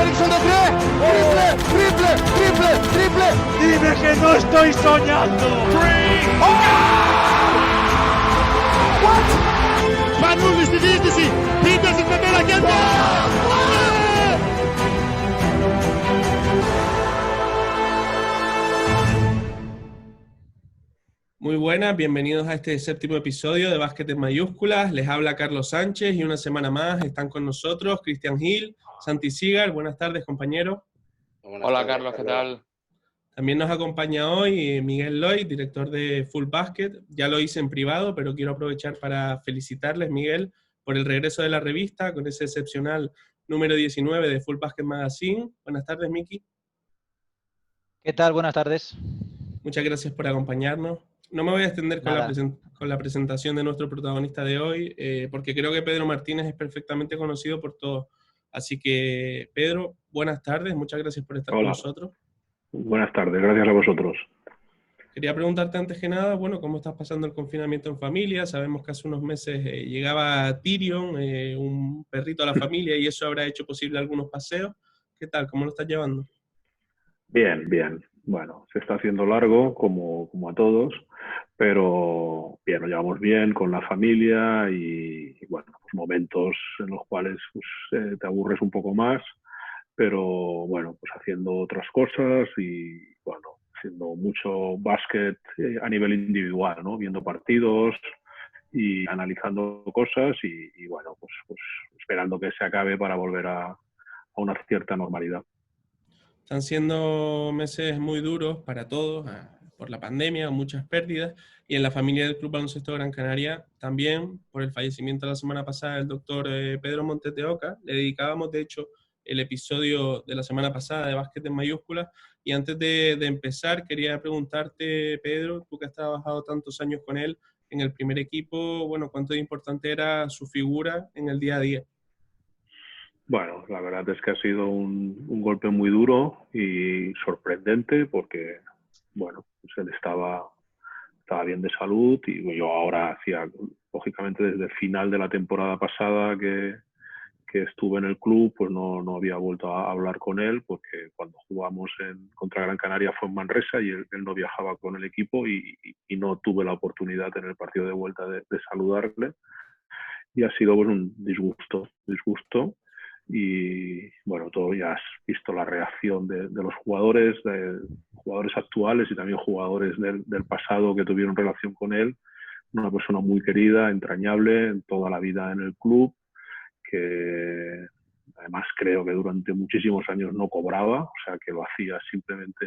Eriksson de 3. Triple. Dime que no estoy soñando. Magnus de viittesi. Petersen meillä kentällä. Muy buenas, bienvenidos a este séptimo episodio de Básquet en Mayúsculas. Les habla Carlos Sánchez y una semana más están con nosotros Cristian Gil, Santi Sigar. Buenas tardes, compañeros. Hola Carlos, ¿qué tal? También nos acompaña hoy Miguel Loy, director de Full Basket. Ya lo hice en privado, pero quiero aprovechar para felicitarles, Miguel, por el regreso de la revista con ese excepcional número 19 de Full Basket Magazine. Buenas tardes, Miki. ¿Qué tal? Buenas tardes. Muchas gracias por acompañarnos. No me voy a extender con la presentación de nuestro protagonista de hoy, porque creo que Pedro Martínez es perfectamente conocido por todos. Así que, Pedro, buenas tardes, muchas gracias por estar con nosotros. Buenas tardes, gracias a vosotros. Quería preguntarte antes que nada, bueno, ¿cómo estás pasando el confinamiento en familia? Sabemos que hace unos meses llegaba Tyrion, un perrito a la familia, y eso habrá hecho posible algunos paseos. ¿Qué tal? ¿Cómo lo estás llevando? Bien. Bueno, se está haciendo largo, como a todos, pero bien, lo llevamos bien con la familia y bueno, pues momentos en los cuales pues, te aburres un poco más, pero bueno, pues haciendo otras cosas y bueno, haciendo mucho básquet a nivel individual, ¿no? Viendo partidos y analizando cosas y bueno, pues esperando que se acabe para volver a una cierta normalidad. Están siendo meses muy duros para todos, por la pandemia, muchas pérdidas, y en la familia del Club Baloncesto Gran Canaria también por el fallecimiento la semana pasada del doctor Pedro Montes de Oca. Le dedicábamos, de hecho, el episodio de la semana pasada de Básquet en Mayúsculas. Y antes de empezar, quería preguntarte, Pedro, tú que has trabajado tantos años con él en el primer equipo, bueno, ¿cuánto de importante era su figura en el día a día? Bueno, la verdad es que ha sido un golpe muy duro y sorprendente porque, bueno, pues él estaba bien de salud y yo ahora lógicamente desde el final de la temporada pasada que estuve en el club, pues no había vuelto a hablar con él porque cuando jugamos contra Gran Canaria fue en Manresa y él no viajaba con el equipo y no tuve la oportunidad en el partido de vuelta de saludarle y ha sido pues, un disgusto. Y bueno, todo ya has visto la reacción de los jugadores actuales y también jugadores del pasado que tuvieron relación con él. Una persona muy querida, entrañable, toda la vida en el club, que además creo que durante muchísimos años no cobraba, o sea que lo hacía simplemente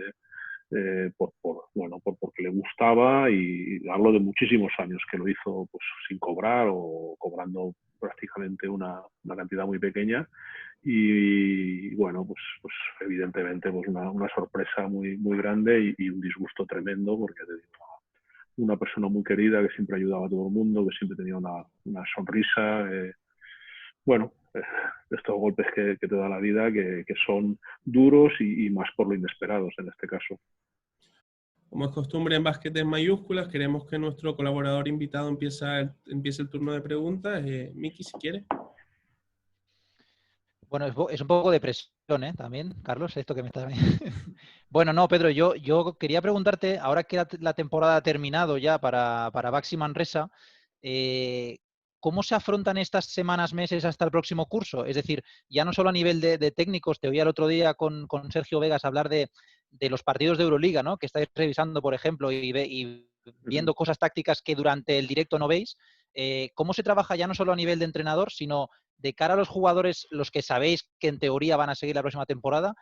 porque le gustaba y hablo de muchísimos años que lo hizo pues, sin cobrar o cobrando prácticamente una cantidad muy pequeña y bueno, pues evidentemente pues una sorpresa muy grande y un disgusto tremendo porque te digo, una persona muy querida que siempre ayudaba a todo el mundo, que siempre tenía una sonrisa, estos golpes que te da la vida que son duros y más por lo inesperados en este caso. Como es costumbre en Básquet en Mayúsculas, queremos que nuestro colaborador invitado empiece el turno de preguntas. Miki, si quieres. Bueno, es un poco de presión, ¿eh? También, Carlos, esto que me estás... Bueno, no, Pedro, yo quería preguntarte, ahora que la temporada ha terminado ya para Baxi Manresa, ¿cómo se afrontan estas semanas, meses hasta el próximo curso? Es decir, ya no solo a nivel de técnicos, te oía el otro día con Sergio Vegas hablar de los partidos de Euroliga, ¿no? Que estáis revisando, por ejemplo, y viendo cosas tácticas que durante el directo no veis. ¿Cómo se trabaja ya no solo a nivel de entrenador, sino de cara a los jugadores, los que sabéis que en teoría van a seguir la próxima temporada?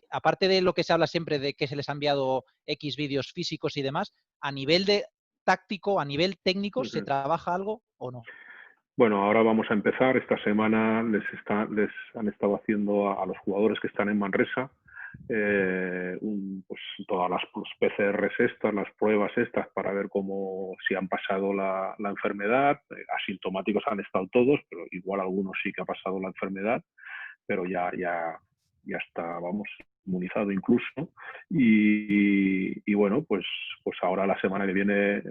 Aparte de lo que se habla siempre de que se les ha enviado X vídeos físicos y demás, a nivel de táctico, a nivel técnico, ¿se trabaja algo o no? Bueno, ahora vamos a empezar. Esta semana les han estado haciendo a los jugadores que están en Manresa pues todas las PCRs estas, las pruebas estas para ver si han pasado la enfermedad. Asintomáticos han estado todos, pero igual algunos sí que ha pasado la enfermedad, pero ya está, vamos, inmunizado incluso. Y bueno, pues ahora la semana que viene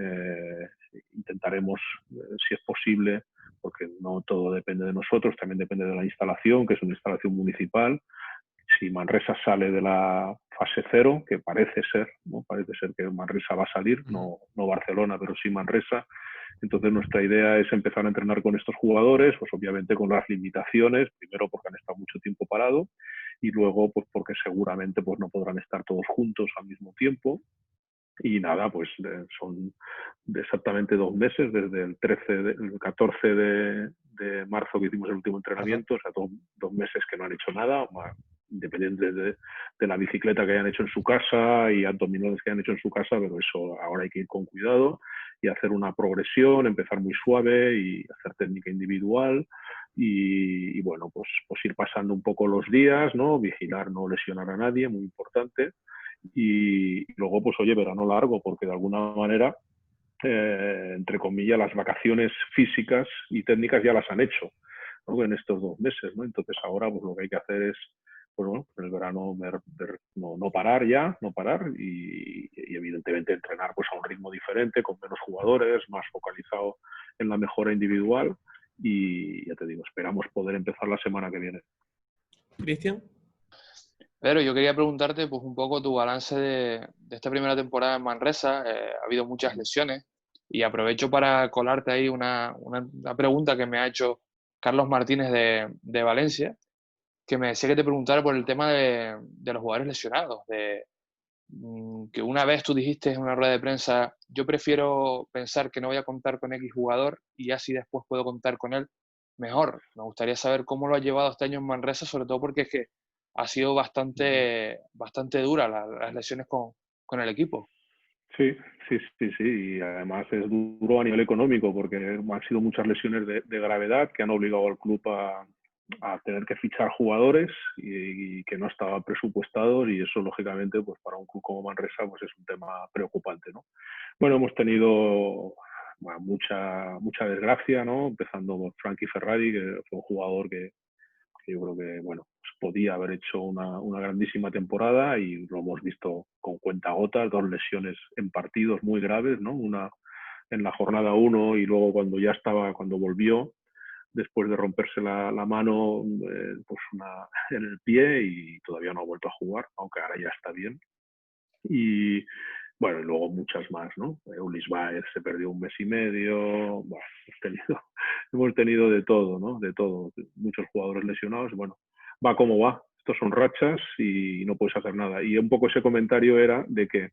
intentaremos, si es posible, porque no todo depende de nosotros, también depende de la instalación, que es una instalación municipal, si Manresa sale de la fase 0, que parece ser, ¿no? Parece ser que Manresa va a salir, no Barcelona, pero sí Manresa. Entonces nuestra idea es empezar a entrenar con estos jugadores, pues obviamente con las limitaciones, primero porque han estado mucho tiempo parados y luego pues porque seguramente pues no podrán estar todos juntos al mismo tiempo. Y nada, pues son exactamente 2 meses, desde el 14 de marzo que hicimos el último entrenamiento, o sea, 2 meses que no han hecho nada, independiente de la bicicleta que hayan hecho en su casa y abdominales que hayan hecho en su casa, pero eso ahora hay que ir con cuidado y hacer una progresión, empezar muy suave y hacer técnica individual y bueno, pues ir pasando un poco los días, ¿no? Vigilar, no lesionar a nadie, muy importante. Y luego, pues oye, verano largo, porque de alguna manera, entre comillas, las vacaciones físicas y técnicas ya las han hecho, ¿no? En estos 2 meses, ¿no? Entonces ahora pues lo que hay que hacer es, pues bueno, en el verano no parar ya, no parar y evidentemente entrenar pues a un ritmo diferente, con menos jugadores, más focalizado en la mejora individual y ya te digo, esperamos poder empezar la semana que viene. Cristian. Pero yo quería preguntarte pues un poco tu balance de esta primera temporada en Manresa. Ha habido muchas lesiones y aprovecho para colarte ahí una pregunta que me ha hecho Carlos Martínez de Valencia, que me decía que te preguntara por el tema de los jugadores lesionados, que una vez tú dijiste en una rueda de prensa, yo prefiero pensar que no voy a contar con X jugador y así después puedo contar con él mejor. Me gustaría saber cómo lo has llevado este año en Manresa, sobre todo porque es que ha sido bastante dura las lesiones con el equipo. Sí. Y además es duro a nivel económico porque han sido muchas lesiones de gravedad que han obligado al club a tener que fichar jugadores y que no estaban presupuestados y eso lógicamente pues para un club como Manresa pues es un tema preocupante, ¿no? Bueno, hemos tenido mucha desgracia, ¿no? Empezando por Frankie Ferrari, que fue un jugador que yo creo que bueno, pues podía haber hecho una grandísima temporada y lo hemos visto con cuentagotas, 2 lesiones en partidos muy graves, ¿no? Una en la jornada 1 y luego cuando volvió, después de romperse la mano, pues en el pie y todavía no ha vuelto a jugar, aunque ahora ya está bien. Y bueno, y luego muchas más, ¿no? Ulis Baez se perdió 1 mes y medio, bueno, hemos tenido de todo, ¿no? De todo, muchos jugadores lesionados, bueno, va como va, estos son rachas y no puedes hacer nada. Y un poco ese comentario era de que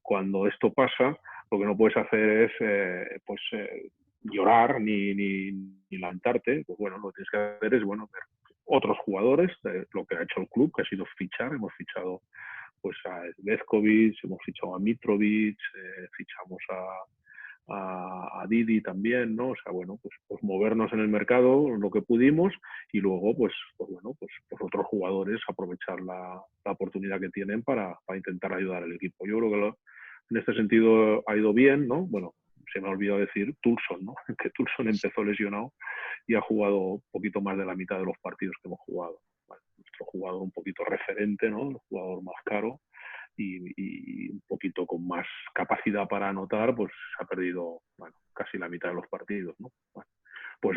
cuando esto pasa, lo que no puedes hacer es llorar ni lamentarte, pues bueno, lo que tienes que hacer es, bueno, ver otros jugadores, lo que ha hecho el club, que ha sido fichar, hemos fichado pues a Vezkovic, hemos fichado a Mitrovic, fichamos a Didi también, ¿no? O sea, bueno, pues movernos en el mercado lo que pudimos y luego, pues otros jugadores aprovechar la oportunidad que tienen para intentar ayudar al equipo. Yo creo que en este sentido ha ido bien, ¿no? Bueno, se me ha olvidado decir Tulson, ¿no? Que Tulson empezó lesionado y ha jugado un poquito más de la mitad de los partidos que hemos jugado. Bueno, nuestro jugador un poquito referente, ¿no? El jugador más caro y un poquito con más capacidad para anotar, pues ha perdido, bueno, casi la mitad de los partidos, ¿no?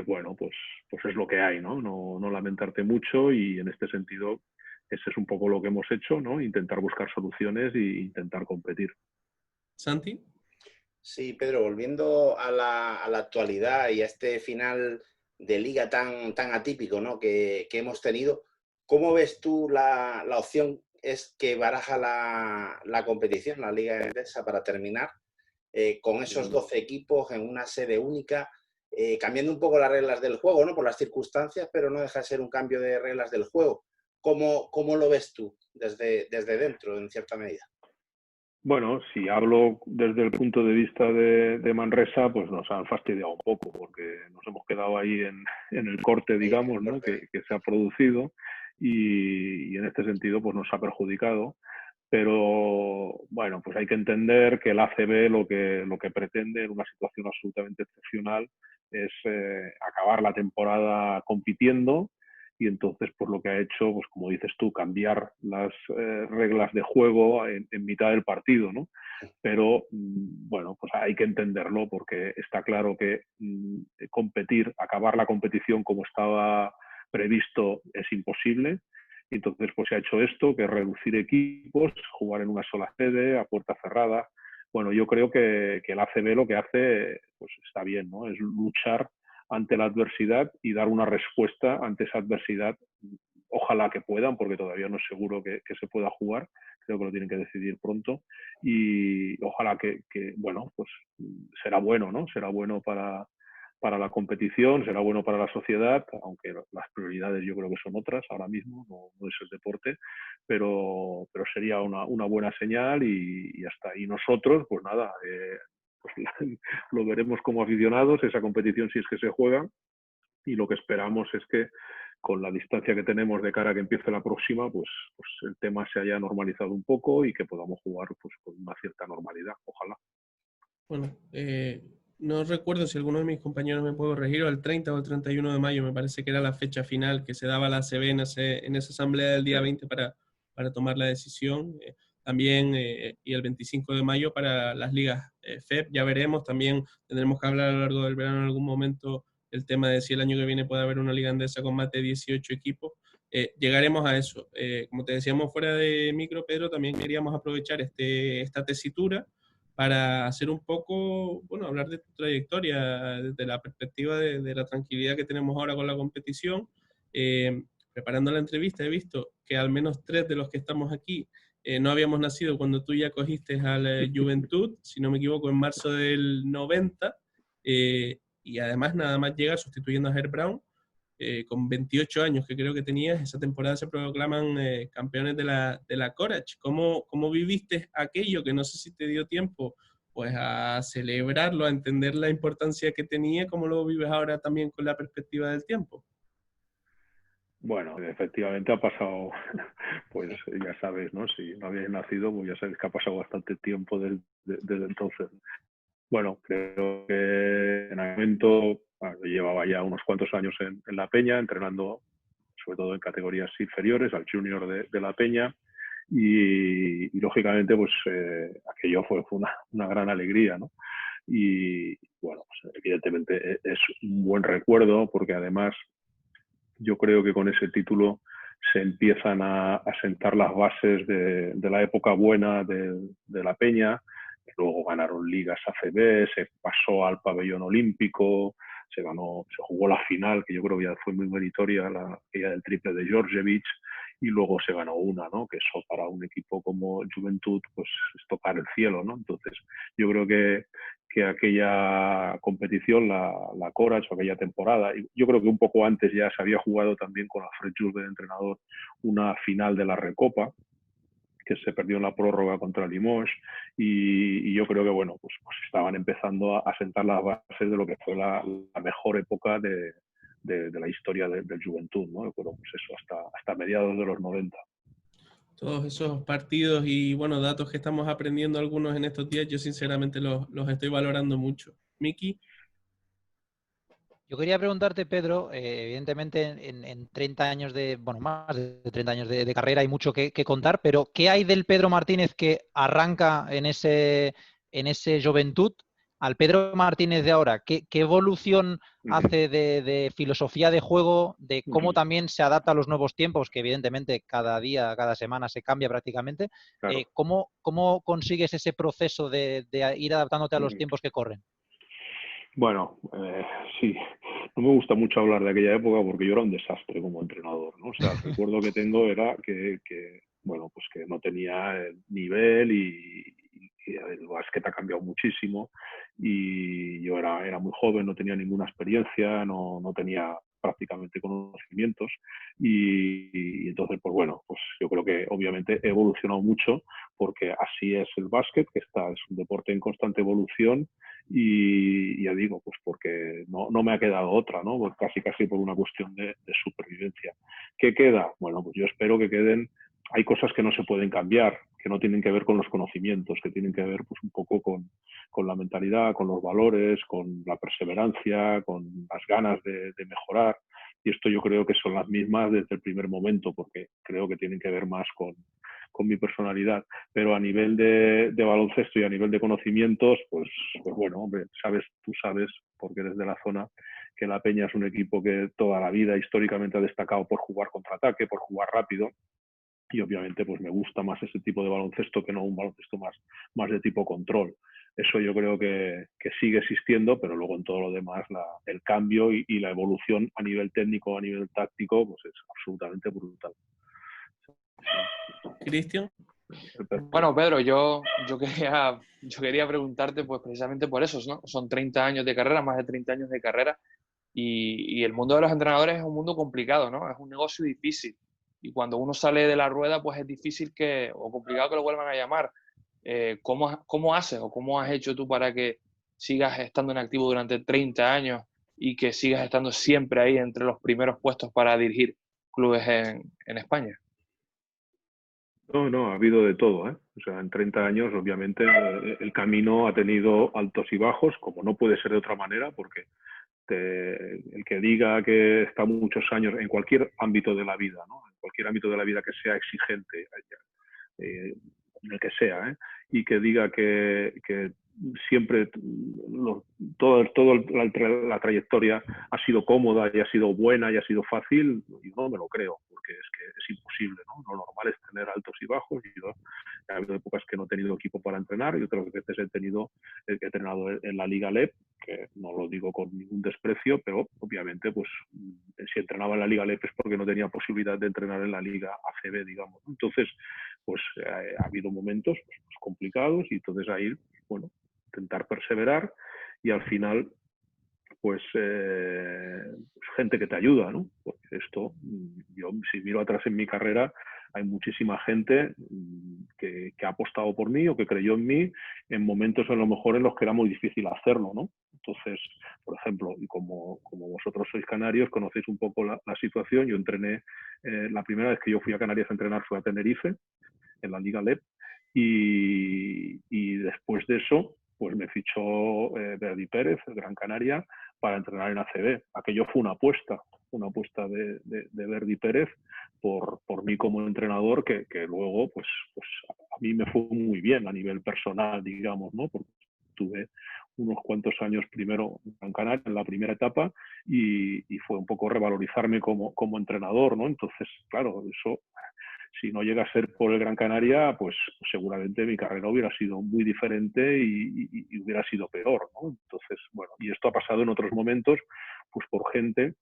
Bueno, pues es lo que hay, ¿no? No lamentarte mucho y en este sentido ese es un poco lo que hemos hecho, ¿no? Intentar buscar soluciones e intentar competir. Santi. Sí, Pedro, volviendo a la actualidad y a este final de liga tan atípico, ¿no? que hemos tenido, ¿cómo ves tú la opción es que baraja la competición, la Liga Endesa, para terminar con esos 12 equipos en una sede única, cambiando un poco las reglas del juego, ¿no? Por las circunstancias, pero no deja de ser un cambio de reglas del juego? ¿Cómo lo ves tú desde dentro, en cierta medida? Bueno, si hablo desde el punto de vista de Manresa, pues nos han fastidiado un poco porque nos hemos quedado ahí en el corte, digamos, ¿no? que se ha producido y en este sentido pues nos ha perjudicado. Pero bueno, pues hay que entender que el ACB lo que pretende en una situación absolutamente excepcional es acabar la temporada compitiendo. Y entonces, pues lo que ha hecho, pues como dices tú, cambiar las reglas de juego en mitad del partido, ¿no? Pero, bueno, pues hay que entenderlo porque está claro que acabar la competición como estaba previsto es imposible Y entonces pues se ha hecho esto, que es reducir equipos, jugar en una sola sede, a puerta cerrada. Bueno, yo creo que el ACB lo que hace pues está bien, ¿no? Es luchar ante la adversidad y dar una respuesta ante esa adversidad. Ojalá que puedan, porque todavía no es seguro que se pueda jugar. Creo que lo tienen que decidir pronto. Y ojalá bueno, pues será bueno, ¿no? Será bueno para la competición, será bueno para la sociedad, aunque las prioridades yo creo que son otras ahora mismo, no es el deporte, pero sería una buena señal y ya está. Y nosotros, pues nada, pues lo veremos como aficionados, esa competición si es que se juega, y lo que esperamos es que con la distancia que tenemos de cara a que empiece la próxima, pues el tema se haya normalizado un poco y que podamos jugar pues con una cierta normalidad, ojalá. Bueno, no recuerdo si alguno de mis compañeros me puede corregir, o el 30 o el 31 de mayo me parece que era la fecha final que se daba a la ACB en esa asamblea del día 20 para tomar la decisión. También, y el 25 de mayo para las ligas FEP, ya veremos, también tendremos que hablar a lo largo del verano en algún momento el tema de si el año que viene puede haber una liga andesa con más de 18 equipos. Llegaremos a eso. Como te decíamos fuera de micro, Pedro, también queríamos aprovechar esta tesitura para hacer un poco, bueno, hablar de tu trayectoria desde la perspectiva de la tranquilidad que tenemos ahora con la competición. Preparando la entrevista he visto que al menos 3 de los que estamos aquí no habíamos nacido cuando tú ya cogiste al Juventud, si no me equivoco, en marzo del 90, y además nada más llega sustituyendo a Herb Brown, con 28 años que creo que tenías. Esa temporada se proclaman campeones de la Courage. ¿Cómo viviste aquello? Que no sé si te dio tiempo pues a celebrarlo, a entender la importancia que tenía. ¿Cómo lo vives ahora también con la perspectiva del tiempo? Bueno, efectivamente ha pasado, pues ya sabes, ¿no? Si no habéis nacido, pues ya sabéis que ha pasado bastante tiempo desde entonces. Bueno, creo que en el momento llevaba ya unos cuantos años en La Peña, entrenando sobre todo en categorías inferiores, al junior de La Peña, y lógicamente pues aquello fue una gran alegría, ¿no? Y bueno, pues, evidentemente es un buen recuerdo, porque además yo creo que con ese título se empiezan a sentar las bases de la época buena de La Peña. Luego ganaron ligas ACB, se pasó al pabellón olímpico, se jugó la final, que yo creo que ya fue muy meritoria, aquella del triple de Djordjevic, y luego se ganó una, ¿no? Que eso para un equipo como Juventud pues es tocar el cielo, ¿no? Entonces yo creo que aquella competición, la Courage, o aquella temporada, y yo creo que un poco antes ya se había jugado también con Alfred Jurbe de entrenador una final de la Recopa, que se perdió en la prórroga contra Limoges, y yo creo que bueno, pues estaban empezando a sentar las bases de lo que fue la mejor época de la historia del Juventud, ¿no? Pero pues eso, hasta mediados de los 90. Todos esos partidos y, bueno, datos que estamos aprendiendo algunos en estos días, yo sinceramente los estoy valorando mucho. Miki. Yo quería preguntarte, Pedro, evidentemente en 30 años bueno, más de 30 años de carrera hay mucho que contar, pero ¿qué hay del Pedro Martínez que arranca en ese Juventud al Pedro Martínez de ahora? ¿Qué evolución hace de filosofía de juego, de cómo también se adapta a los nuevos tiempos, que evidentemente cada día, cada semana se cambia prácticamente? Claro. ¿Cómo consigues ese proceso de ir adaptándote a los tiempos que corren? Bueno, sí, no me gusta mucho hablar de aquella época porque yo era un desastre como entrenador, ¿no? O sea, el recuerdo que tengo era que bueno, pues que no tenía nivel y el básquet ha cambiado muchísimo, y yo era muy joven, no tenía ninguna experiencia, no tenía prácticamente conocimientos, y entonces, pues bueno, pues yo creo que obviamente he evolucionado mucho, porque así es el básquet, que es un deporte en constante evolución, y ya digo, pues porque no me ha quedado otra, ¿no? Pues casi por una cuestión de supervivencia. ¿Qué queda? Bueno, pues yo espero que queden. Hay cosas que no se pueden cambiar, que no tienen que ver con los conocimientos, que tienen que ver pues un poco con la mentalidad, con los valores, con la perseverancia, con las ganas de mejorar. Y esto yo creo que son las mismas desde el primer momento, porque creo que tienen que ver más con mi personalidad. Pero a nivel de baloncesto y a nivel de conocimientos, pues bueno, hombre, tú sabes, porque eres de la zona, que la Peña es un equipo que toda la vida históricamente ha destacado por jugar contraataque, por jugar rápido. Y obviamente pues me gusta más ese tipo de baloncesto que no un baloncesto más de tipo control. Eso yo creo que sigue existiendo, pero luego en todo lo demás el cambio y la evolución a nivel técnico, a nivel táctico, pues es absolutamente brutal. Cristian. Bueno, Pedro, yo quería preguntarte pues precisamente por eso, ¿no? Son 30 años de carrera, más de 30 años de carrera, y el mundo de los entrenadores es un mundo complicado, ¿no? Es un negocio difícil. Y cuando uno sale de la rueda, pues es difícil o complicado que lo vuelvan a llamar. ¿Cómo haces o cómo has hecho tú para que sigas estando en activo durante 30 años y que sigas estando siempre ahí entre los primeros puestos para dirigir clubes en España? No, ha habido de todo, ¿eh? O sea, en 30 años, obviamente, el camino ha tenido altos y bajos, como no puede ser de otra manera, porque el que diga que está muchos años en cualquier ámbito de la vida, ¿no? En cualquier ámbito de la vida que sea exigente, en el que sea, ¿eh? Y que diga que siempre toda la trayectoria ha sido cómoda y ha sido buena y ha sido fácil, yo no me lo creo, porque es que es imposible, ¿no? Lo normal es tener altos y bajos. Ha habido épocas que no he tenido equipo para entrenar y otras veces he entrenado en la Liga LEP, que no lo digo con ningún desprecio, pero obviamente pues si entrenaba en la Liga LEP es porque no tenía posibilidad de entrenar en la Liga ACB, digamos. Entonces, pues ha habido momentos pues, complicados y entonces ahí, bueno, intentar perseverar y al final pues gente que te ayuda, ¿no? Porque esto, yo si miro atrás en mi carrera, hay muchísima gente que ha apostado por mí o que creyó en mí en momentos a lo mejor en los que era muy difícil hacerlo, ¿no? Entonces, por ejemplo, y como vosotros sois canarios, conocéis un poco la situación. Yo entrené, la primera vez que yo fui a Canarias a entrenar fue a Tenerife, en la Liga LEP, y después de eso, pues me fichó Verdi Pérez, de Gran Canaria, para entrenar en ACB. Aquello fue una apuesta de Verdi Pérez por mí como entrenador, que luego pues a mí me fue muy bien a nivel personal, digamos, ¿no? Porque tuve unos cuantos años primero en Gran Canaria, en la primera etapa, y fue un poco revalorizarme como entrenador, ¿no? Entonces, claro, eso, si no llega a ser por el Gran Canaria, pues seguramente mi carrera hubiera sido muy diferente y hubiera sido peor, ¿no? Entonces, bueno, y esto ha pasado en otros momentos, pues por gente.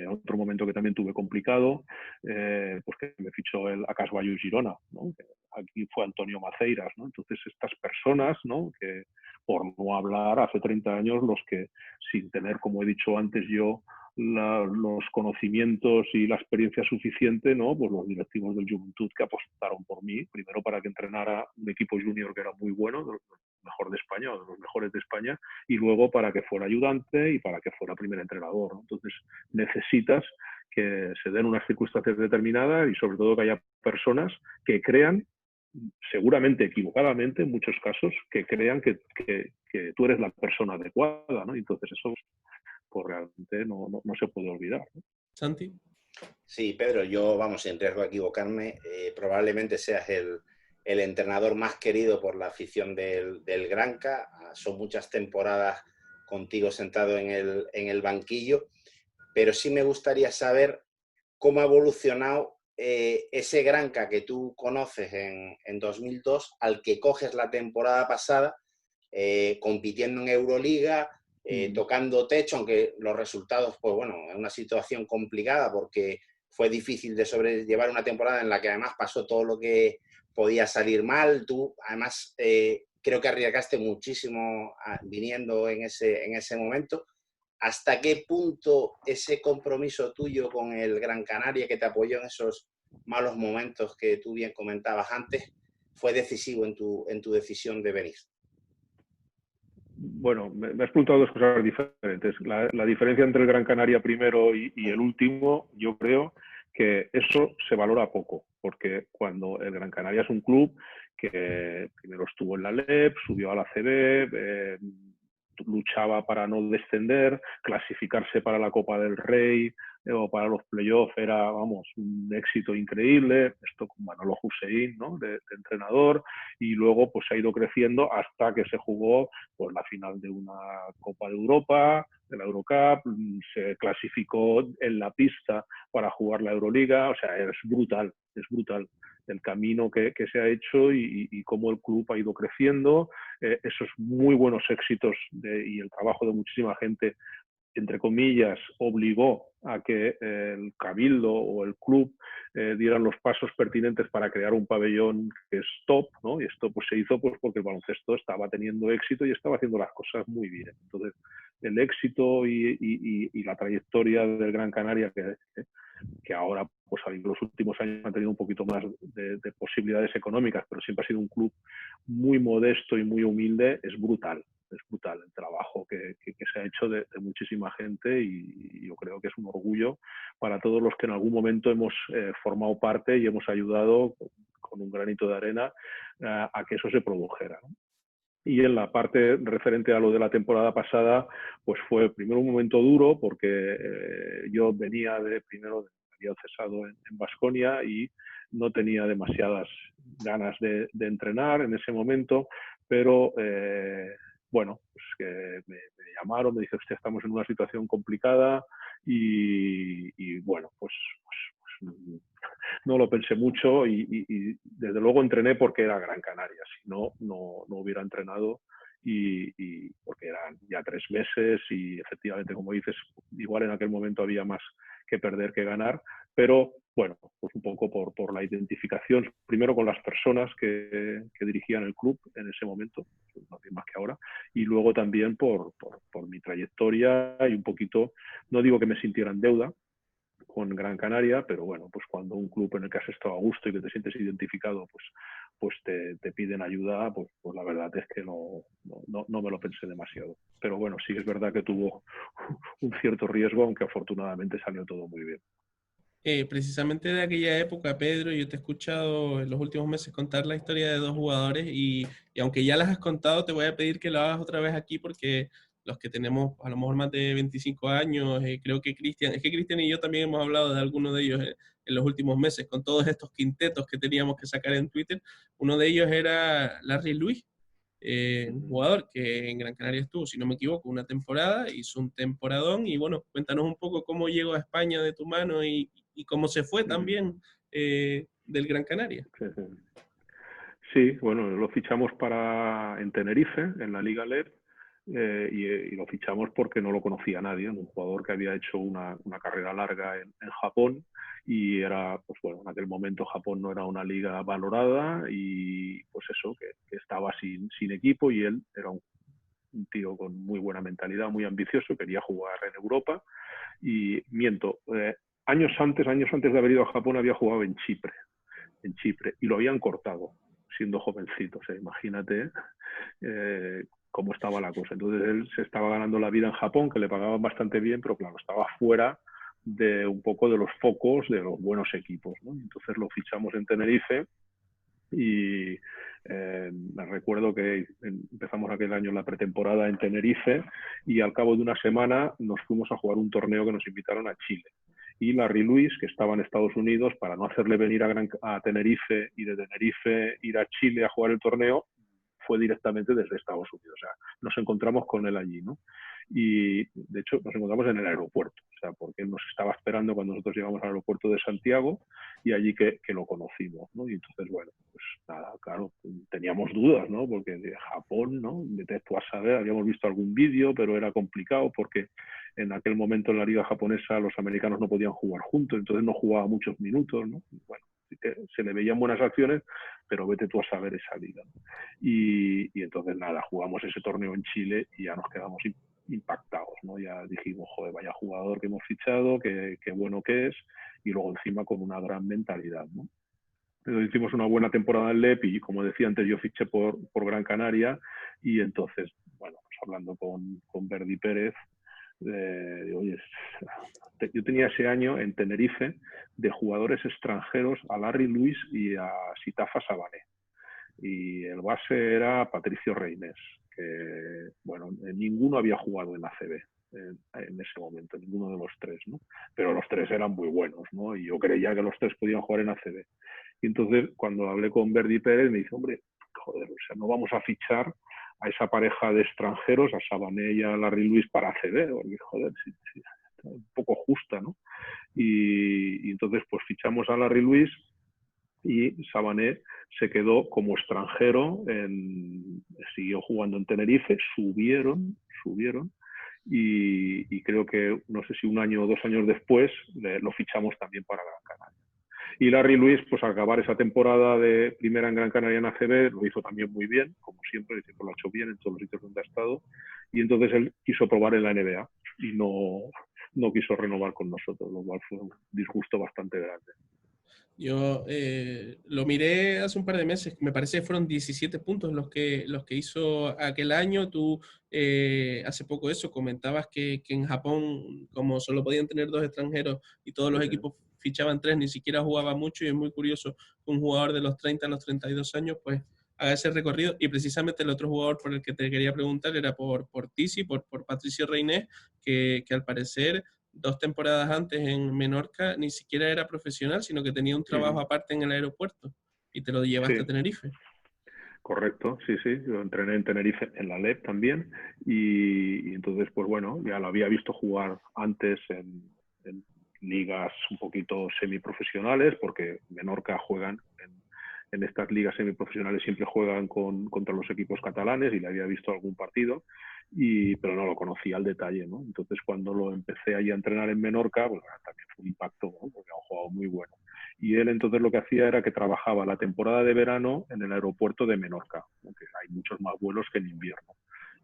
Otro momento que también tuve complicado, pues que me fichó el Acas Bayu Girona, ¿no? Aquí fue Antonio Maceiras, ¿no? Entonces estas personas, ¿no? Que por no hablar hace 30 años, los que sin tener, como he dicho antes yo, los conocimientos y la experiencia suficiente, ¿no? Pues los directivos del Juventud que apostaron por mí, primero para que entrenara un equipo junior que era muy bueno, mejor de España o de los mejores de España, y luego para que fuera ayudante y para que fuera primer entrenador, ¿no? Entonces necesitas que se den unas circunstancias determinadas y sobre todo que haya personas que crean, seguramente equivocadamente en muchos casos, que crean que tú eres la persona adecuada, ¿no? Y entonces eso pues realmente no se puede olvidar, ¿no? Santi. Sí, Pedro, yo, vamos, sin riesgo de equivocarme, probablemente seas el entrenador más querido por la afición del Granca. Son muchas temporadas contigo sentado en el banquillo, pero sí me gustaría saber cómo ha evolucionado ese Granca que tú conoces en 2002 al que coges la temporada pasada, compitiendo en Euroliga, tocando techo, aunque los resultados, pues bueno, es una situación complicada porque fue difícil de sobrellevar una temporada en la que además pasó todo lo que podía salir mal. Tú, además, creo que arriesgaste muchísimo viniendo en ese momento. ¿Hasta qué punto ese compromiso tuyo con el Gran Canaria, que te apoyó en esos malos momentos que tú bien comentabas antes, fue decisivo en tu decisión de venir? Bueno, me has preguntado dos cosas diferentes. La diferencia entre el Gran Canaria primero y el último, yo creo que eso se valora poco, porque cuando el Gran Canaria es un club que primero estuvo en la LEP, subió a la CB, luchaba para no descender, clasificarse para la Copa del Rey, o para los playoffs era, vamos, un éxito increíble, esto con Manolo Hussein, ¿no? de entrenador, y luego pues ha ido creciendo hasta que se jugó pues la final de una Copa de Europa, de la Eurocup, se clasificó en la pista para jugar la Euroliga, o sea, es brutal el camino que se ha hecho y cómo el club ha ido creciendo, esos muy buenos éxitos y el trabajo de muchísima gente, entre comillas, obligó a que el cabildo o el club dieran los pasos pertinentes para crear un pabellón que es top, ¿no? Y esto pues se hizo pues porque el baloncesto estaba teniendo éxito y estaba haciendo las cosas muy bien. Entonces, el éxito y la trayectoria del Gran Canaria, que ahora, pues en los últimos años han tenido un poquito más de posibilidades económicas, pero siempre ha sido un club muy modesto y muy humilde, es brutal el trabajo que se ha hecho de muchísima gente y yo creo que es un orgullo para todos los que en algún momento hemos formado parte y hemos ayudado con un granito de arena a que eso se produjera, ¿no? Y en la parte referente a lo de la temporada pasada, pues fue primero un momento duro porque yo venía había cesado en Baskonia y no tenía demasiadas ganas de entrenar en ese momento, pero bueno, pues que me llamaron, me dijeron, estamos en una situación complicada y bueno, pues no lo pensé mucho y desde luego entrené porque era Gran Canaria, si no hubiera entrenado y porque eran ya 3 meses y efectivamente, como dices, igual en aquel momento había más que perder que ganar, pero bueno, pues un poco por la identificación, primero con las personas que dirigían el club en ese momento, no más que ahora, y luego también por mi trayectoria y un poquito, no digo que me sintiera en deuda con Gran Canaria, pero bueno, pues cuando un club en el que has estado a gusto y que te sientes identificado, pues te piden ayuda, pues la verdad es que no me lo pensé demasiado. Pero bueno, sí es verdad que tuvo un cierto riesgo, aunque afortunadamente salió todo muy bien. Precisamente de aquella época, Pedro, yo te he escuchado en los últimos meses contar la historia de 2 jugadores y aunque ya las has contado, te voy a pedir que lo hagas otra vez aquí porque los que tenemos a lo mejor más de 25 años, creo que Cristian y yo también hemos hablado de algunos de ellos en los últimos meses, con todos estos quintetos que teníamos que sacar en Twitter. Uno de ellos era Larry Luis, un jugador que en Gran Canaria estuvo, si no me equivoco, una temporada, hizo un temporadón y bueno, cuéntanos un poco cómo llegó a España de tu mano y cómo se fue también del Gran Canaria. Sí, bueno, lo fichamos en Tenerife, en la Liga LER, y lo fichamos porque no lo conocía nadie, un jugador que había hecho una carrera larga en Japón y era, pues bueno, en aquel momento Japón no era una liga valorada y pues eso, que estaba sin equipo y él era un tío con muy buena mentalidad, muy ambicioso, quería jugar en Europa y miento, años antes de haber ido a Japón había jugado en Chipre y lo habían cortado siendo jovencito, o sea, imagínate cómo estaba la cosa. Entonces él se estaba ganando la vida en Japón, que le pagaban bastante bien, pero claro, estaba fuera de un poco de los focos de los buenos equipos, ¿no? Entonces lo fichamos en Tenerife y me recuerdo que empezamos aquel año la pretemporada en Tenerife y al cabo de una semana nos fuimos a jugar un torneo que nos invitaron a Chile. Y Larry Luis, que estaba en Estados Unidos, para no hacerle venir a Tenerife y de Tenerife ir a Chile a jugar el torneo, fue directamente desde Estados Unidos. O sea, nos encontramos con él allí, ¿no? Y de hecho nos encontramos en el aeropuerto, o sea, porque él nos estaba esperando cuando nosotros llegamos al aeropuerto de Santiago y allí que lo conocimos, ¿no? Y entonces, bueno, pues nada, claro, teníamos dudas, ¿no? Porque de Japón, ¿no? De tú a saber, habíamos visto algún vídeo, pero era complicado porque en aquel momento en la liga japonesa los americanos no podían jugar juntos, entonces no jugaba muchos minutos, ¿no? Bueno, se le veían buenas acciones, pero vete tú a saber esa liga, ¿no? Y entonces nada, jugamos ese torneo en Chile y ya nos quedamos impactados, ¿no? Ya dijimos, joder, vaya jugador que hemos fichado, qué bueno que es, y luego encima con una gran mentalidad, ¿no? Entonces hicimos una buena temporada en LEP y, como decía antes, yo fiché por Gran Canaria y entonces, bueno, pues hablando con Verdi Pérez, oye, yo tenía ese año en Tenerife de jugadores extranjeros a Larry Luis y a Sitafa Sabané. Y el base era Patricio Reynés, que, bueno, ninguno había jugado en ACB. en ese momento, ninguno de los tres, ¿no? Pero los tres eran muy buenos, ¿no? Y yo creía que los tres podían jugar en ACB. Y entonces, cuando hablé con Verdi Pérez, me dice, hombre, joder, o sea, no vamos a fichar a esa pareja de extranjeros, a Sabané y a Larry Luis para ACB, porque, joder, sí, está un poco justa, ¿no? Y entonces, pues fichamos a Larry Luis y Sabané se quedó como extranjero, siguió jugando en Tenerife, subieron, y creo que, no sé si un año o 2 años después, lo fichamos también para Gran Canaria. Y Larry Luis, pues al acabar esa temporada de primera en Gran Canaria en ACB, lo hizo también muy bien, como siempre lo ha hecho bien en todos los sitios donde ha estado, y entonces él quiso probar en la NBA y no quiso renovar con nosotros, lo cual fue un disgusto bastante grande. Yo lo miré hace un par de meses, me parece que fueron 17 puntos los que hizo aquel año. Tú hace poco eso comentabas que en Japón, como solo podían tener 2 extranjeros y todos los equipos fichaban 3, ni siquiera jugaba mucho, y es muy curioso que un jugador de los 30 a los 32 años pues haga ese recorrido. Y precisamente el otro jugador por el que te quería preguntar era por Tizi, por Patricio Reynés, que al parecer 2 temporadas antes en Menorca ni siquiera era profesional, sino que tenía un trabajo aparte en el aeropuerto y te lo llevaste a Tenerife. Correcto, sí, yo entrené en Tenerife en la LEP también y entonces, pues bueno, ya lo había visto jugar antes en ligas un poquito semiprofesionales, porque Menorca juegan en estas ligas semiprofesionales, siempre juegan contra los equipos catalanes y le había visto algún partido, pero no lo conocía al detalle, ¿no? Entonces, cuando lo empecé ahí a entrenar en Menorca, pues también fue un impacto, ¿no? Porque era un jugador muy bueno. Y él entonces lo que hacía era que trabajaba la temporada de verano en el aeropuerto de Menorca, porque hay muchos más vuelos que en invierno.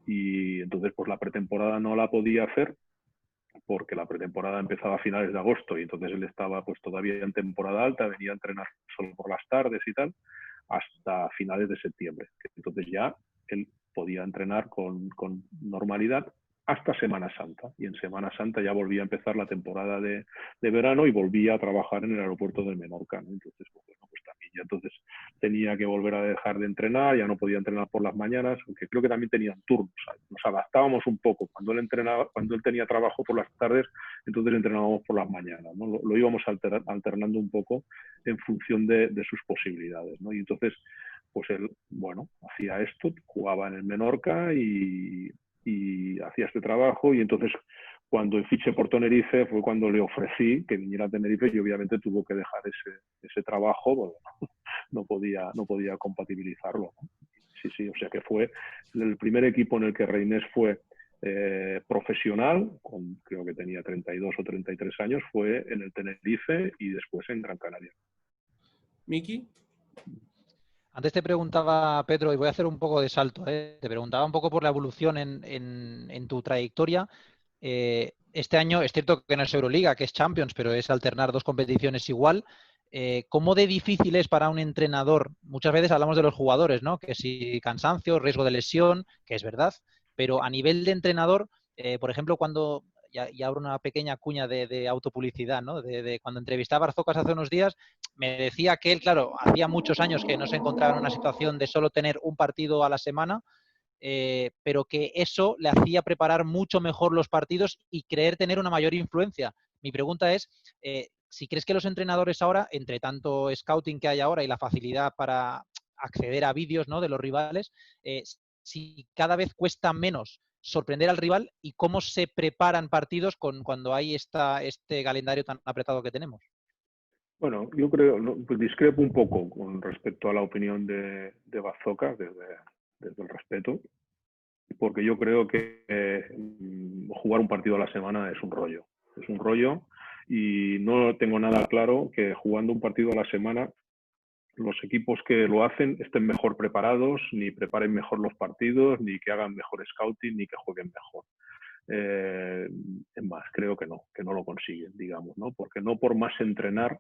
Y entonces, pues la pretemporada no la podía hacer porque la pretemporada empezaba a finales de agosto y entonces él estaba pues todavía en temporada alta, venía a entrenar solo por las tardes y tal, hasta finales de septiembre. Entonces ya él podía entrenar con normalidad hasta Semana Santa. Y en Semana Santa ya volvía a empezar la temporada de verano y volvía a trabajar en el aeropuerto de Menorca, ¿no? Entonces, pues también ya entonces tenía que volver a dejar de entrenar, ya no podía entrenar por las mañanas, aunque creo que también tenían turnos. Nos adaptábamos un poco. Cuando él tenía trabajo por las tardes, entonces entrenábamos por las mañanas, ¿no? Lo íbamos alternando un poco en función de sus posibilidades, ¿no? Y entonces, pues él, bueno, hacía esto, jugaba en el Menorca y hacía este trabajo, y entonces cuando fiché por Tenerife fue cuando le ofrecí que viniera a Tenerife y obviamente tuvo que dejar ese trabajo, bueno, no podía compatibilizarlo, ¿no? Sí, o sea que fue el primer equipo en el que Reynés fue profesional, creo que tenía 32 o 33 años, fue en el Tenerife y después en Gran Canaria. ¿Miki? Antes te preguntaba, Pedro, y voy a hacer un poco de salto, te preguntaba un poco por la evolución en tu trayectoria. Este año es cierto que no es Euroliga, que es Champions, pero es alternar 2 competiciones igual. ¿Cómo de difícil es para un entrenador? Muchas veces hablamos de los jugadores, ¿no? Que si cansancio, riesgo de lesión, que es verdad, pero a nivel de entrenador, por ejemplo, cuando, y abro una pequeña cuña de autopublicidad, ¿no? De cuando entrevistaba a Barzocas hace unos días, me decía que él, claro, hacía muchos años que no se encontraba en una situación de solo tener un partido a la semana, pero que eso le hacía preparar mucho mejor los partidos y creer tener una mayor influencia. Mi pregunta es, si crees que los entrenadores ahora, entre tanto scouting que hay ahora y la facilidad para acceder a vídeos, ¿no?, de los rivales, si cada vez cuesta menos sorprender al rival y cómo se preparan partidos cuando hay este calendario tan apretado que tenemos. Bueno, yo creo, pues discrepo un poco con respecto a la opinión de Barzocas, desde el respeto, porque yo creo que jugar un partido a la semana es un rollo, y no tengo nada claro que jugando un partido a la semana los equipos que lo hacen estén mejor preparados, ni preparen mejor los partidos, ni que hagan mejor scouting, ni que jueguen mejor. Es más, creo que no lo consiguen, digamos, ¿no? Porque no por más entrenar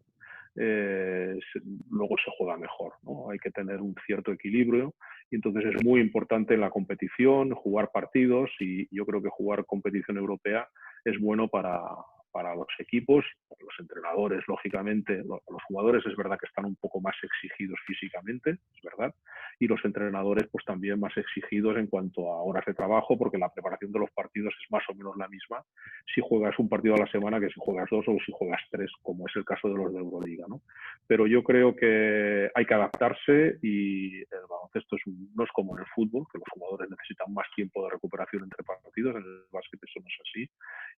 luego se juega mejor, ¿no? Hay que tener un cierto equilibrio, y entonces es muy importante en la competición jugar partidos, y yo creo que jugar competición europea es bueno para los equipos, los entrenadores, lógicamente. Los jugadores es verdad que están un poco más exigidos físicamente, es verdad, y los entrenadores pues también más exigidos en cuanto a horas de trabajo, porque la preparación de los partidos es más o menos la misma si juegas un partido a la semana que si juegas 2 o si juegas 3, como es el caso de los de Euroliga, ¿no? Pero yo creo que hay que adaptarse y el baloncesto no es como en el fútbol, que los jugadores necesitan más tiempo de recuperación entre partidos. En el básquet eso no es así,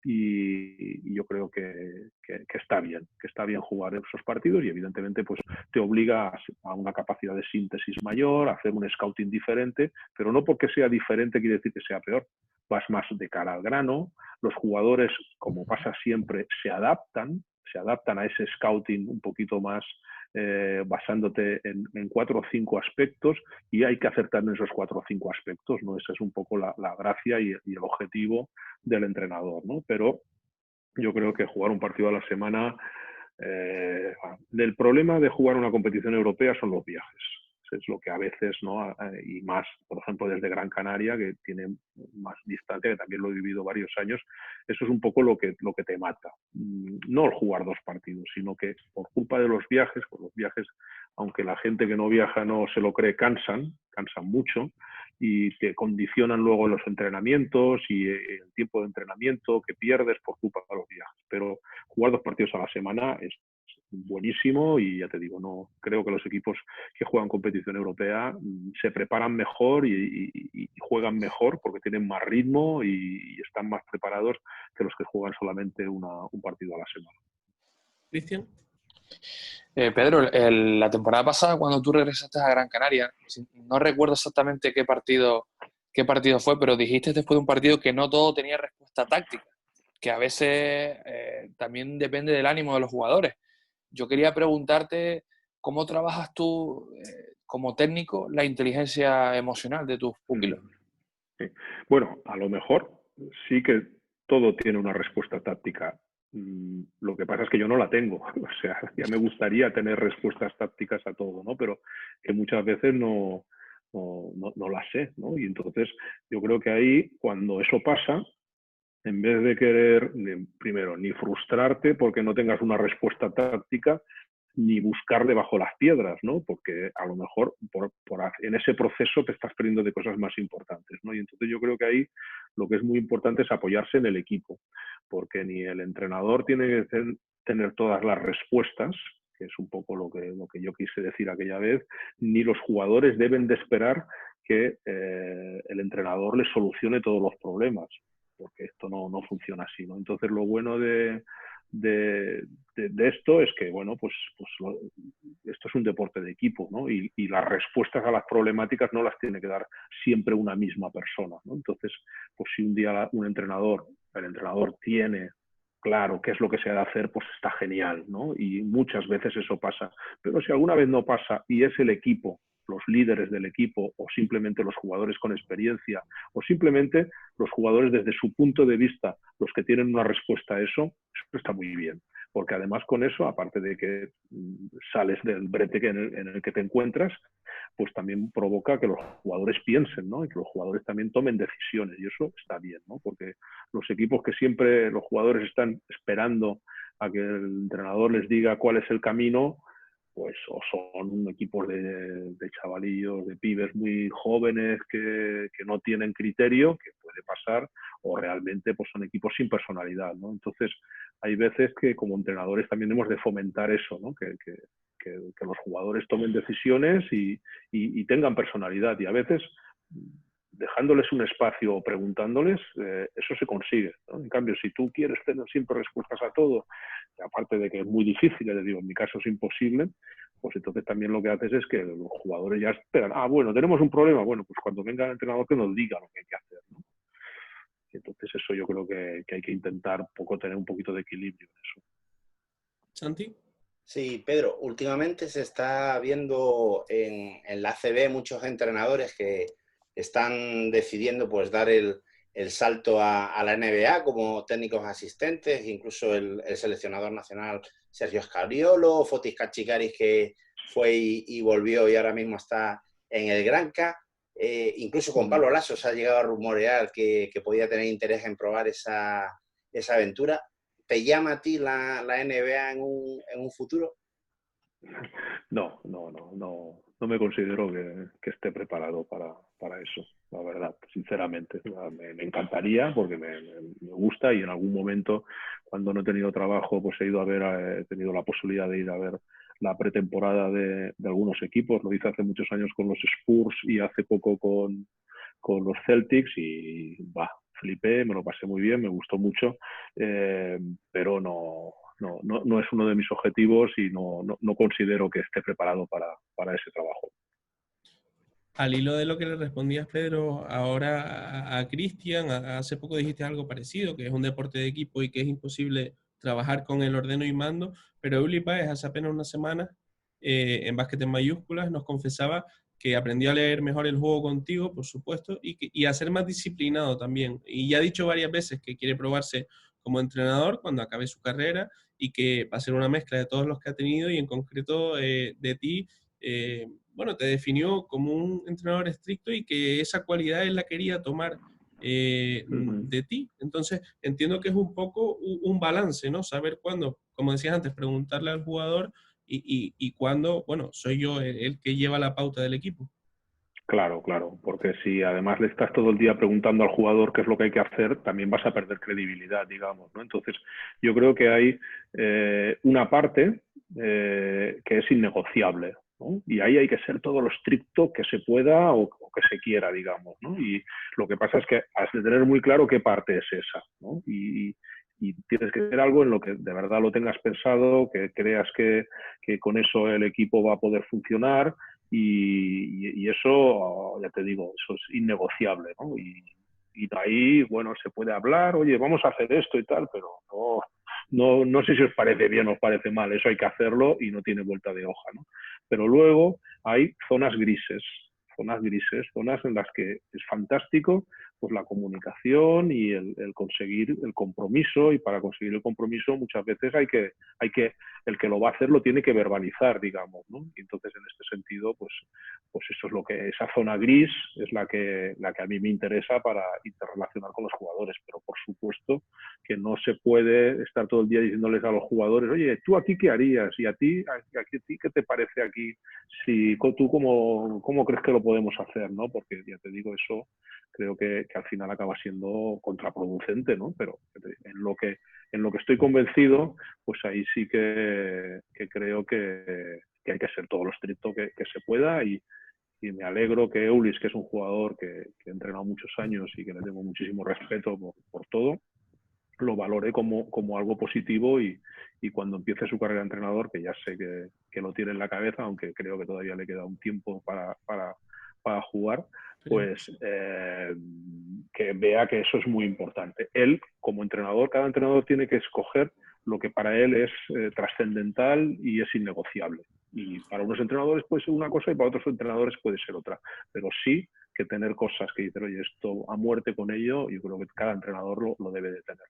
y yo creo que está bien jugar esos partidos, y evidentemente pues te obliga a una capacidad de síntesis mayor, a hacer un scouting diferente, pero no porque sea diferente quiere decir que sea peor. Vas más de cara al grano, los jugadores, como pasa siempre, se adaptan a ese scouting un poquito más basándote en 4 o 5 aspectos, y hay que acertar en esos 4 o 5 aspectos, ¿no? Esa es un poco la gracia y el objetivo del entrenador, ¿no? Pero yo creo que jugar un partido a la semana, el problema de jugar una competición europea son los viajes. Es lo que a veces, ¿no? Y más, por ejemplo, desde Gran Canaria, que tiene más distancia, que también lo he vivido varios años, eso es un poco lo que te mata. No el jugar 2 partidos, sino que por culpa de los viajes, aunque la gente que no viaja no se lo cree, cansan mucho, y te condicionan luego los entrenamientos y el tiempo de entrenamiento que pierdes por culpa de los viajes. Pero jugar 2 partidos a la semana es buenísimo, y ya te digo, no creo que los equipos que juegan competición europea se preparan mejor y juegan mejor porque tienen más ritmo y están más preparados que los que juegan solamente un partido a la semana. Cristian. Pedro, la temporada pasada, cuando tú regresaste a Gran Canaria, no recuerdo exactamente qué partido fue, pero dijiste después de un partido que no todo tenía respuesta táctica, que a veces también depende del ánimo de los jugadores. Yo quería preguntarte cómo trabajas tú como técnico la inteligencia emocional de tus pupilos. Sí. Bueno, a lo mejor sí que todo tiene una respuesta táctica. Lo que pasa es que yo no la tengo. O sea, ya me gustaría tener respuestas tácticas a todo, ¿no? Pero que muchas veces no las sé, ¿no? Y entonces yo creo que ahí, cuando eso pasa, en vez de querer, primero, ni frustrarte porque no tengas una respuesta táctica, ni buscar debajo las piedras, ¿no? Porque a lo mejor en ese proceso te estás perdiendo de cosas más importantes, ¿no? Y entonces yo creo que ahí lo que es muy importante es apoyarse en el equipo, porque ni el entrenador tiene que tener todas las respuestas, que es un poco lo que yo quise decir aquella vez, ni los jugadores deben de esperar que el entrenador les solucione todos los problemas, porque esto no funciona así, ¿no? Entonces lo bueno de esto es que, bueno, pues esto es un deporte de equipo, ¿no? Y las respuestas a las problemáticas no las tiene que dar siempre una misma persona, ¿no? Entonces, pues si un día el entrenador tiene claro qué es lo que se ha de hacer, pues está genial, ¿no? Y muchas veces eso pasa. Pero si alguna vez no pasa y es el equipo, los líderes del equipo, o simplemente los jugadores con experiencia, o simplemente los jugadores desde su punto de vista, los que tienen una respuesta a eso está muy bien. Porque además con eso, aparte de que sales del brete en el que te encuentras, pues también provoca que los jugadores piensen, ¿no? Y que los jugadores también tomen decisiones, y eso está bien, ¿no? Porque los equipos que siempre los jugadores están esperando a que el entrenador les diga cuál es el camino, pues o son equipos de chavalillos, de pibes muy jóvenes que no tienen criterio, que puede pasar, o realmente pues son equipos sin personalidad, ¿no? Entonces hay veces que como entrenadores también hemos de fomentar eso, ¿no? Que los jugadores tomen decisiones y tengan personalidad, y a veces dejándoles un espacio o preguntándoles, eso se consigue, ¿no? En cambio, si tú quieres tener siempre respuestas a todo, y aparte de que es muy difícil, les digo, en mi caso es imposible, pues entonces también lo que haces es que los jugadores ya esperan, bueno, tenemos un problema, bueno, pues cuando venga el entrenador que nos diga lo que hay que hacer, ¿no? Y entonces eso yo creo que hay que intentar tener un poquito de equilibrio en eso. ¿Santi? Sí, Pedro, últimamente se está viendo en la ACB muchos entrenadores que están decidiendo pues dar el salto a la NBA como técnicos asistentes, incluso el seleccionador nacional Sergio Scariolo, Fotis Katsikaris, que fue y volvió y ahora mismo está en el Granca. Incluso con Pablo Lasso se ha llegado a rumorear que podía tener interés en probar esa aventura. ¿Te llama a ti la NBA en un futuro? No me considero que esté preparado para eso, la verdad, sinceramente. Me encantaría porque me gusta, y en algún momento, cuando no he tenido trabajo, pues he tenido la posibilidad de ir a ver la pretemporada de algunos equipos. Lo hice hace muchos años con los Spurs y hace poco con los Celtics, y flipé, me lo pasé muy bien, me gustó mucho, pero no es uno de mis objetivos, y no considero que esté preparado para ese trabajo. Al hilo de lo que le respondías, Pedro, ahora a Cristian, hace poco dijiste algo parecido, que es un deporte de equipo y que es imposible trabajar con el ordeno y mando, pero Euli Páez hace apenas una semana, en Básquet en Mayúsculas, nos confesaba que aprendió a leer mejor el juego contigo, por supuesto, y a ser más disciplinado también. Y ya ha dicho varias veces que quiere probarse como entrenador cuando acabe su carrera, y que va a ser una mezcla de todos los que ha tenido, y en concreto de ti. Bueno, te definió como un entrenador estricto y que esa cualidad él la quería tomar de ti. Entonces, entiendo que es un poco un balance, ¿no? Saber cuándo, como decías antes, preguntarle al jugador y cuándo, bueno, soy yo el que lleva la pauta del equipo. Claro, porque si además le estás todo el día preguntando al jugador qué es lo que hay que hacer, también vas a perder credibilidad, digamos, ¿no? Entonces, yo creo que hay una parte que es innegociable, ¿no? Y ahí hay que ser todo lo estricto que se pueda o que se quiera, digamos, ¿no? Y lo que pasa es que has de tener muy claro qué parte es esa, ¿no? Y tienes que hacer algo en lo que de verdad lo tengas pensado, que creas que con eso el equipo va a poder funcionar. Y eso, ya te digo, eso es innegociable, ¿no? Y de ahí, bueno, se puede hablar, oye, vamos a hacer esto y tal, pero no sé si os parece bien o os parece mal, eso hay que hacerlo y no tiene vuelta de hoja, ¿no? Pero luego hay zonas grises, zonas en las que es fantástico pues la comunicación y el conseguir el compromiso, y para conseguir el compromiso muchas veces hay que el que lo va a hacer lo tiene que verbalizar, digamos, ¿no? Y entonces, en este sentido, pues eso es lo que, esa zona gris es la que a mí me interesa para interrelacionar con los jugadores, pero por supuesto que no se puede estar todo el día diciéndoles a los jugadores, oye, ¿tú aquí qué harías? ¿Y a ti qué te parece aquí? Si tú cómo crees que lo podemos hacer, ¿no? Porque ya te digo, eso creo que al final acaba siendo contraproducente, ¿no? Pero en lo que estoy convencido, pues ahí sí que creo que hay que ser todo lo estricto que se pueda, y me alegro que Eulis, que es un jugador que he entrenado muchos años y que le tengo muchísimo respeto por todo, lo valore como algo positivo, y cuando empiece su carrera de entrenador, que ya sé que lo tiene en la cabeza, aunque creo que todavía le queda un tiempo para jugar, pues que vea que eso es muy importante. Él, como entrenador, cada entrenador tiene que escoger lo que para él es trascendental y es innegociable. Y para unos entrenadores puede ser una cosa y para otros entrenadores puede ser otra. Pero sí que tener cosas que dicen, oye, esto a muerte con ello, yo creo que cada entrenador lo debe de tener.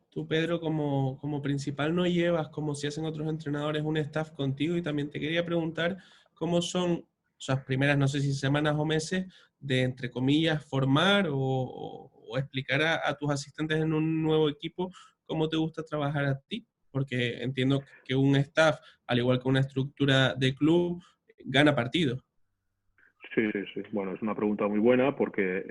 Tú, Pedro, como principal no llevas, como si hacen otros entrenadores, un staff contigo, y también te quería preguntar cómo son esas primeras, no sé si semanas o meses, de, entre comillas, formar o explicar a tus asistentes en un nuevo equipo cómo te gusta trabajar a ti, porque entiendo que un staff, al igual que una estructura de club, gana partidos. Sí. Bueno, es una pregunta muy buena, porque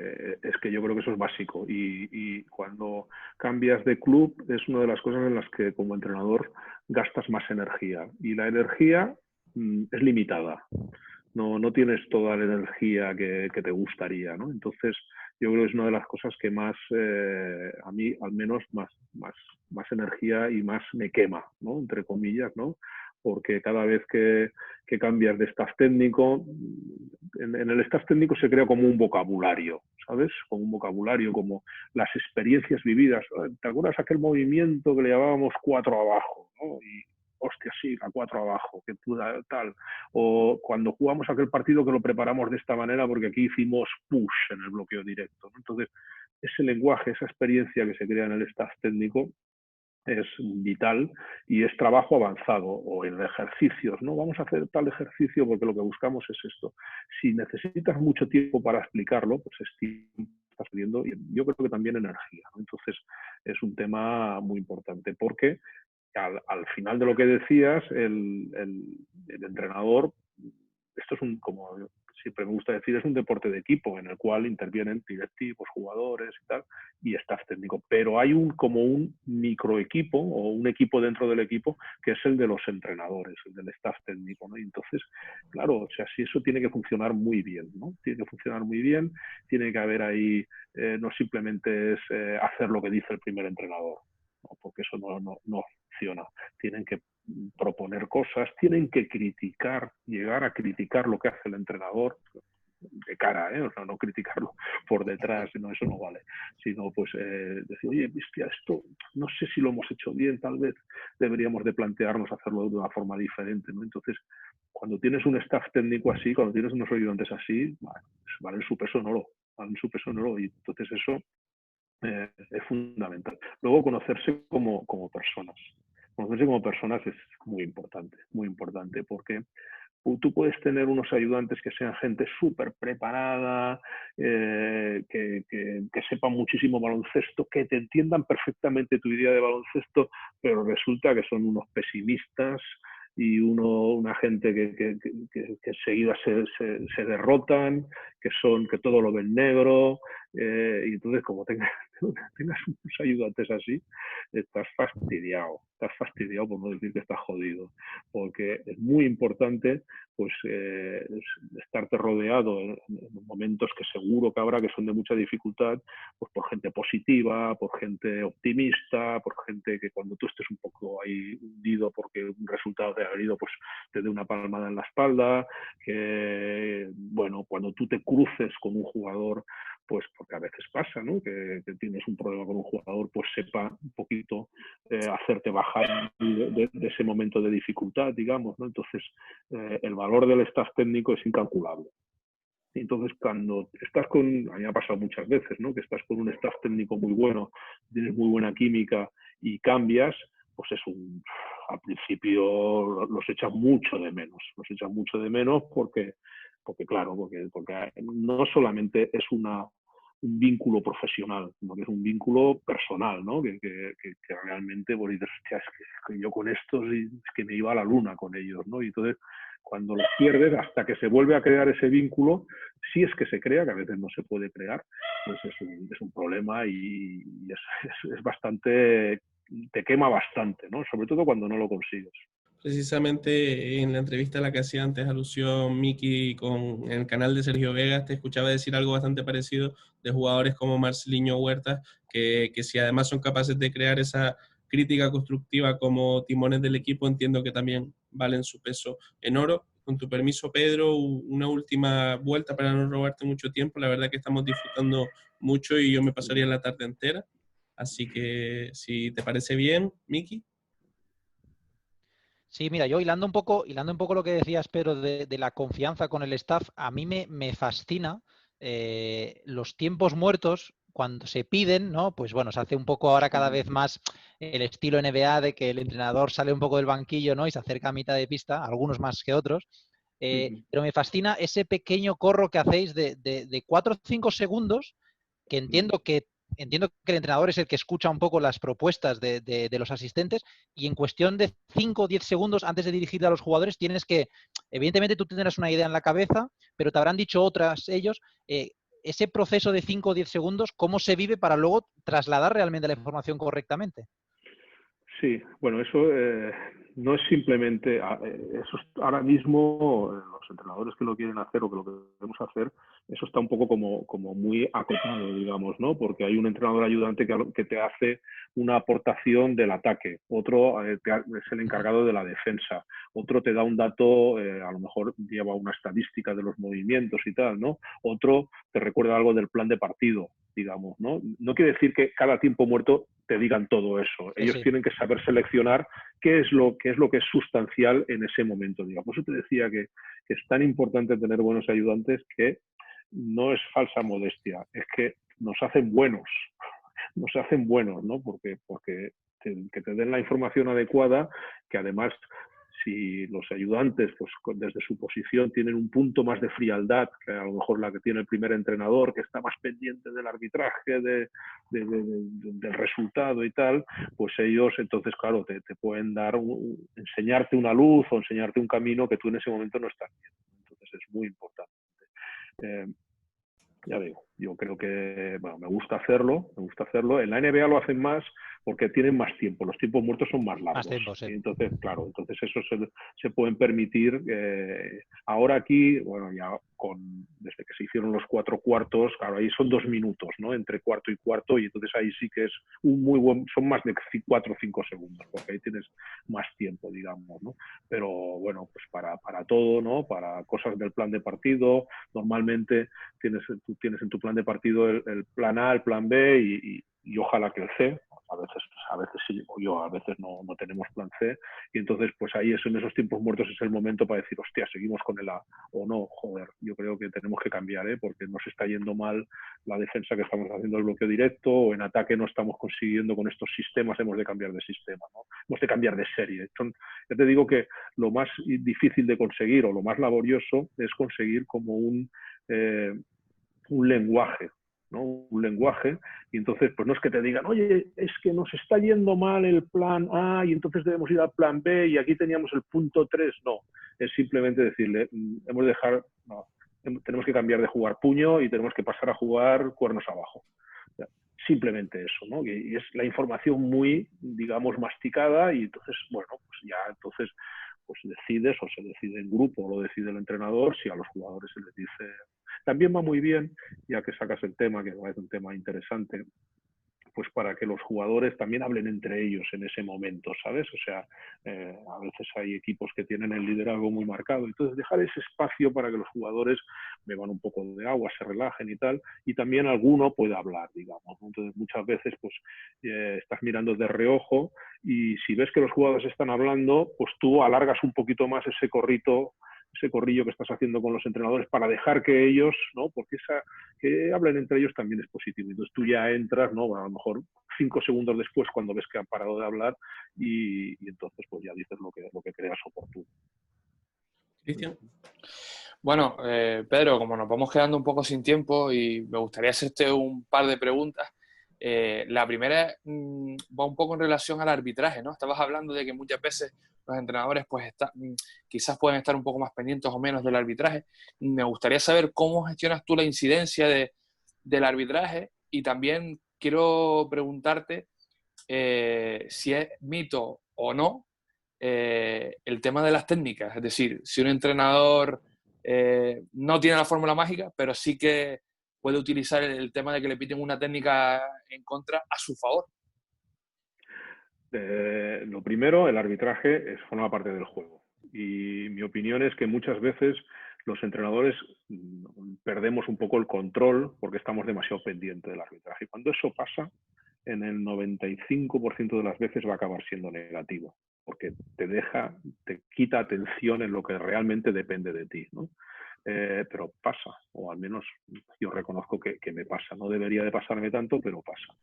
es que yo creo que eso es básico, y cuando cambias de club es una de las cosas en las que como entrenador gastas más energía, y la energía es limitada. No tienes toda la energía que te gustaría, ¿no? Entonces, yo creo que es una de las cosas que más, a mí al menos, más energía y más me quema, ¿no? Entre comillas, ¿no? Porque cada vez que cambias de staff técnico, en el staff técnico se crea como un vocabulario, ¿sabes? Como un vocabulario, como las experiencias vividas. ¿Te acuerdas aquel movimiento que le llamábamos 4 abajo, ¿no? Y hostia, sí, a 4 abajo, que tal. O cuando jugamos aquel partido que lo preparamos de esta manera porque aquí hicimos push en el bloqueo directo, ¿no? Entonces, ese lenguaje, esa experiencia que se crea en el staff técnico es vital, y es trabajo avanzado, o en ejercicios, ¿no? Vamos a hacer tal ejercicio porque lo que buscamos es esto. Si necesitas mucho tiempo para explicarlo, pues es tiempo que estás pidiendo, y yo creo que también energía, ¿no? Entonces, es un tema muy importante, porque al final de lo que decías, el entrenador, esto es como siempre me gusta decir, es un deporte de equipo en el cual intervienen directivos, jugadores y tal, y staff técnico. Pero hay como un microequipo o un equipo dentro del equipo que es el de los entrenadores, el del staff técnico, ¿no? Y entonces, claro, o sea, si eso tiene que funcionar muy bien, ¿no? Tiene que funcionar muy bien, tiene que haber ahí, no simplemente es hacer lo que dice el primer entrenador, ¿no? Porque eso no funciona. Tienen que proponer cosas, tienen que criticar, llegar a criticar lo que hace el entrenador de cara, o sea, no criticarlo por detrás, no, eso no vale, sino pues decir, oye, hostia, esto no sé si lo hemos hecho bien, tal vez deberíamos de plantearnos hacerlo de una forma diferente, ¿no? Entonces, cuando tienes un staff técnico así, cuando tienes unos ayudantes así, valen su peso en oro, valen su peso en oro, y entonces eso es fundamental. Luego, conocerse como personas. Conocerse como personas es muy importante, porque tú puedes tener unos ayudantes que sean gente súper preparada, que sepan muchísimo baloncesto, que te entiendan perfectamente tu idea de baloncesto, pero resulta que son unos pesimistas y una gente que enseguida se derrotan, que todo lo ven negro, y entonces como tengas unos ayudantes así, estás fastidiado por no decir que estás jodido, porque es muy importante pues estarte rodeado en momentos que seguro que habrá que son de mucha dificultad, pues por gente positiva, por gente optimista, por gente que cuando tú estés un poco ahí hundido porque un resultado te ha venido, pues te dé una palmada en la espalda, que bueno, cuando tú te cruces con un jugador, pues porque a veces pasa, ¿no? Que tienes un problema con un jugador, pues sepa un poquito hacerte bajar de ese momento de dificultad, digamos, ¿no? Entonces, el valor del staff técnico es incalculable. Entonces, cuando estás con, a mí me ha pasado muchas veces, ¿no? Que estás con un staff técnico muy bueno, tienes muy buena química y cambias, pues al principio los echas mucho de menos porque claro, porque no solamente es un vínculo profesional, sino que es un vínculo personal, ¿no? Que realmente, pues dices, es que yo con estos es que me iba a la luna con ellos, ¿no? Y entonces, cuando los pierdes, hasta que se vuelve a crear ese vínculo, si es que se crea, que a veces no se puede crear, pues es un problema y es bastante, te quema bastante, ¿no? Sobre todo cuando no lo consigues. Precisamente en la entrevista a la que hacía antes alusión Miki en el canal de Sergio Vegas, te escuchaba decir algo bastante parecido de jugadores como Marcelinho Huertas, que si además son capaces de crear esa crítica constructiva como timones del equipo, entiendo que también valen su peso en oro. Con tu permiso, Pedro, una última vuelta para no robarte mucho tiempo. La verdad que estamos disfrutando mucho y yo me pasaría la tarde entera. Así que, si te parece bien, Miki. Sí, mira, yo hilando un poco lo que decías, Pedro, de la confianza con el staff, a mí me fascina los tiempos muertos cuando se piden, ¿no? Pues bueno, se hace un poco ahora cada vez más el estilo NBA de que el entrenador sale un poco del banquillo, ¿no? Y se acerca a mitad de pista, algunos más que otros. Pero me fascina ese pequeño corro que hacéis de 4 o 5 segundos, que entiendo que el entrenador es el que escucha un poco las propuestas de los asistentes y en cuestión de 5 o 10 segundos antes de dirigirte a los jugadores tienes que, evidentemente tú tendrás una idea en la cabeza, pero te habrán dicho otras ellos, ese proceso de 5 o 10 segundos, ¿cómo se vive para luego trasladar realmente la información correctamente? Sí, bueno, eso no es simplemente, eso ahora mismo los entrenadores que lo quieren hacer o que lo queremos hacer, eso está un poco como muy acotado, digamos, ¿no? Porque hay un entrenador ayudante que te hace una aportación del ataque, otro es el encargado de la defensa, otro te da un dato, a lo mejor lleva una estadística de los movimientos y tal, ¿no? Otro te recuerda algo del plan de partido, digamos, ¿no? No quiere decir que cada tiempo muerto te digan todo eso. Ellos tienen que saber seleccionar qué es lo que es sustancial en ese momento, digamos. Por eso te decía que es tan importante tener buenos ayudantes, que no es falsa modestia, es que nos hacen buenos, ¿no? Porque que te den la información adecuada, que además si los ayudantes, pues desde su posición tienen un punto más de frialdad que a lo mejor la que tiene el primer entrenador, que está más pendiente del arbitraje, del resultado y tal, pues ellos entonces, claro, te pueden dar, enseñarte una luz o enseñarte un camino que tú en ese momento no estás viendo. Entonces es muy importante. Ya digo, yo creo que, bueno, me gusta hacerlo. En la NBA lo hacen más porque tienen más tiempo, los tiempos muertos son más largos. Más tiempo, sí. Y entonces, claro, entonces eso se pueden permitir. Ahora aquí, bueno, ya desde que se hicieron los 4 cuartos, claro, ahí son 2 minutos, ¿no? Entre cuarto y cuarto, y entonces ahí sí que es un muy buen, son más de 4 o 5 segundos, porque ahí tienes más tiempo, digamos, ¿no? Pero bueno, pues para todo, ¿no? Para cosas del plan de partido, normalmente tú tienes en tu plan de partido el plan A, el plan B y ojalá que el C. A veces sí, a veces no tenemos plan C, y entonces pues ahí en esos tiempos muertos es el momento para decir, hostia, seguimos con el A o no, joder, yo creo que tenemos que cambiar, porque nos está yendo mal la defensa que estamos haciendo el bloqueo directo, o en ataque no estamos consiguiendo con estos sistemas, hemos de cambiar de sistema, ¿no? Hemos de cambiar de serie. Ya te digo que lo más difícil de conseguir o lo más laborioso es conseguir como un lenguaje, ¿no? Un lenguaje, y entonces pues no es que te digan, oye, es que nos está yendo mal el plan A y entonces debemos ir al plan B y aquí teníamos el punto 3, no, es simplemente decirle, tenemos que cambiar de jugar puño y tenemos que pasar a jugar cuernos abajo. Simplemente eso, ¿no? Y es la información muy, digamos, masticada, y entonces, bueno, pues ya entonces pues decides, o se decide en grupo, o lo decide el entrenador, si a los jugadores se les dice. También va muy bien, ya que sacas el tema, que es un tema interesante, pues para que los jugadores también hablen entre ellos en ese momento, ¿sabes? O sea, a veces hay equipos que tienen el liderazgo muy marcado, entonces dejar ese espacio para que los jugadores beban un poco de agua, se relajen y tal, y también alguno pueda hablar, digamos, ¿no? Entonces muchas veces pues estás mirando de reojo, y si ves que los jugadores están hablando, pues tú alargas un poquito más ese corrillo que estás haciendo con los entrenadores para dejar que ellos, ¿no? Porque que hablen entre ellos también es positivo. Entonces tú ya entras, ¿no? A lo mejor 5 segundos después, cuando ves que han parado de hablar, y entonces pues ya dices lo que creas oportuno. Cristian. Bueno, Pedro, como nos vamos quedando un poco sin tiempo y me gustaría hacerte un par de preguntas. La primera va un poco en relación al arbitraje, ¿no? Estabas hablando de que muchas veces los entrenadores pues quizás pueden estar un poco más pendientes o menos del arbitraje. Me gustaría saber cómo gestionas tú la incidencia del arbitraje, y también quiero preguntarte si es mito o no el tema de las técnicas. Es decir, si un entrenador no tiene la fórmula mágica, pero sí que puede utilizar el tema de que le piten una técnica en contra a su favor. Lo primero, el arbitraje forma parte del juego. Y mi opinión es que muchas veces los entrenadores perdemos un poco el control porque estamos demasiado pendientes del arbitraje. Y cuando eso pasa, en el 95% de las veces va a acabar siendo negativo, porque te quita atención en lo que realmente depende de ti, ¿no? Pero pasa, o al menos yo reconozco que me pasa. No debería de pasarme tanto, pero pasa.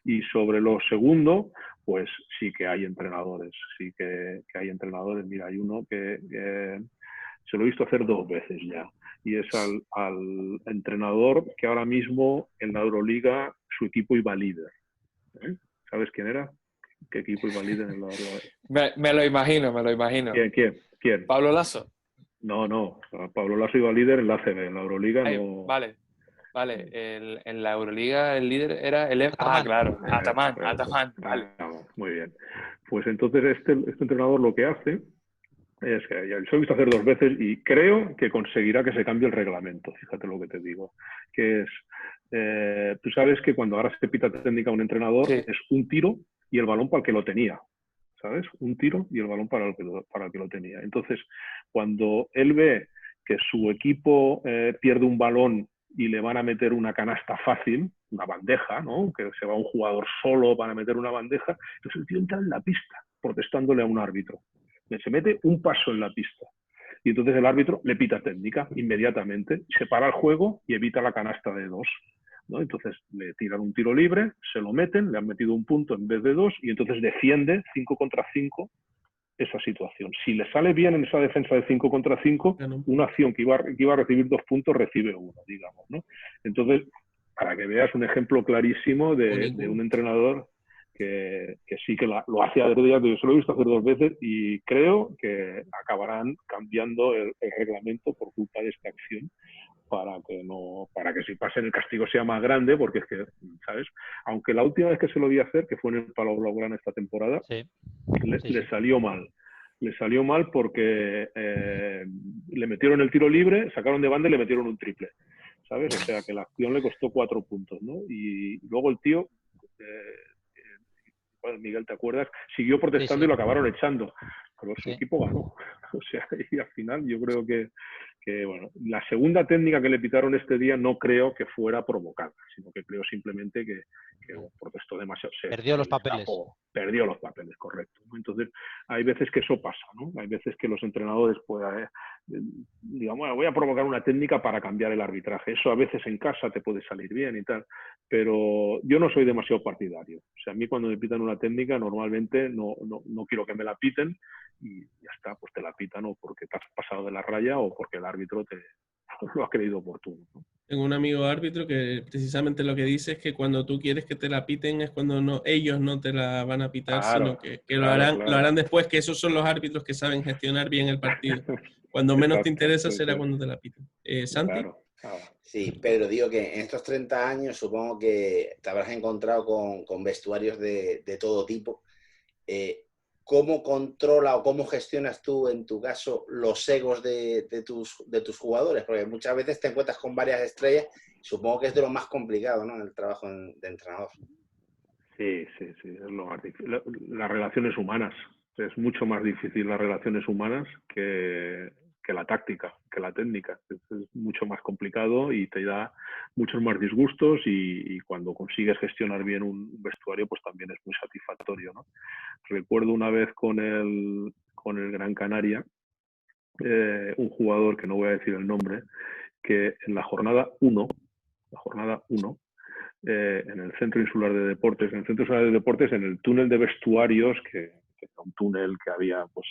Y sobre lo segundo, pues sí que hay entrenadores, hay entrenadores. Mira, hay uno que se lo he visto hacer 2 veces ya, y es al entrenador que ahora mismo en la Euroliga su equipo iba líder. ¿Sabes quién era? ¿Qué equipo iba líder en la Euroliga? Me lo imagino. ¿Quién? ¿Pablo Lasso? No. Pablo Lasso iba líder en la ACB, en la Euroliga no. Vale. En la Euroliga el líder era el... Ataman. Claro, Ataman, vale. Muy bien. Pues entonces este entrenador lo que hace es que ya lo he visto hacer 2 veces y creo que conseguirá que se cambie el reglamento. Fíjate lo que te digo. Que es, tú sabes que cuando ahora se pita técnica a un entrenador, sí, es un tiro y el balón para el que lo tenía. ¿Sabes? Un tiro y el balón para el que lo tenía. Entonces, cuando él ve que su equipo pierde un balón y le van a meter una canasta fácil, una bandeja, ¿no? Que se va un jugador solo para meter una bandeja, entonces el tío entra en la pista protestándole a un árbitro. Se mete un paso en la pista. Y entonces el árbitro le pita técnica inmediatamente, se para el juego y evita la canasta de 2. ¿No? Entonces le tiran un tiro libre, se lo meten, le han metido un punto en vez de 2, y entonces defiende 5 contra 5 esa situación. Si le sale bien en esa defensa de 5 contra 5, una acción que iba a recibir 2 puntos recibe 1, digamos, ¿no? Entonces, para que veas un ejemplo clarísimo de un entrenador que sí que lo hace adrede, yo se lo he visto hacer 2 veces y creo que acabarán cambiando el reglamento por culpa de esta acción, para que si pasen el castigo sea más grande, porque es que, ¿sabes? Aunque la última vez que se lo vi hacer, que fue en el Palau Blaugrana esta temporada, le salió mal. Le salió mal porque le metieron el tiro libre, sacaron de banda y le metieron un triple, ¿sabes? O sea que la acción le costó 4 puntos, ¿no? Y luego el tío, Miguel, ¿te acuerdas? Siguió protestando y lo acabaron echando, pero su equipo ganó. O sea, y al final yo creo que bueno, la segunda técnica que le pitaron este día no creo que fuera provocada, sino que creo simplemente que protestó demasiado. Perdió los papeles. Perdió los papeles, correcto, ¿no? Entonces, hay veces que eso pasa, ¿no? Hay veces que los entrenadores puedan, digamos, bueno, voy a provocar una técnica para cambiar el arbitraje. Eso a veces en casa te puede salir bien y tal, pero yo no soy demasiado partidario. O sea, a mí cuando me pitan una técnica, normalmente no quiero que me la piten y ya está, pues te la pitan o porque te has pasado de la raya o porque el árbitro te lo ha creído oportuno, ¿no? Tengo un amigo árbitro que precisamente lo que dice es que cuando tú quieres que te la piten es cuando ellos no te la van a pitar, sino que lo harán después, que esos son los árbitros que saben gestionar bien el partido. Cuando menos te interesa será cuando te la piten. ¿Santi? Claro. Sí, Pedro, digo que en estos 30 años supongo que te habrás encontrado con vestuarios de todo tipo. ¿Cómo controla o cómo gestionas tú, en tu caso, los egos de tus jugadores? Porque muchas veces te encuentras con varias estrellas. Supongo que es de lo más complicado, ¿no?, en el trabajo de entrenador. Sí, es lo más difícil. Las relaciones humanas. Es mucho más difícil las relaciones humanas que la táctica, que la técnica. Es mucho más complicado y te da muchos más disgustos y cuando consigues gestionar bien un vestuario, pues también es muy satisfactorio, ¿no? Recuerdo una vez con el Gran Canaria, un jugador, que no voy a decir el nombre, que en la jornada 1, en el Centro Insular de Deportes, en el túnel de vestuarios, que era un túnel que había pues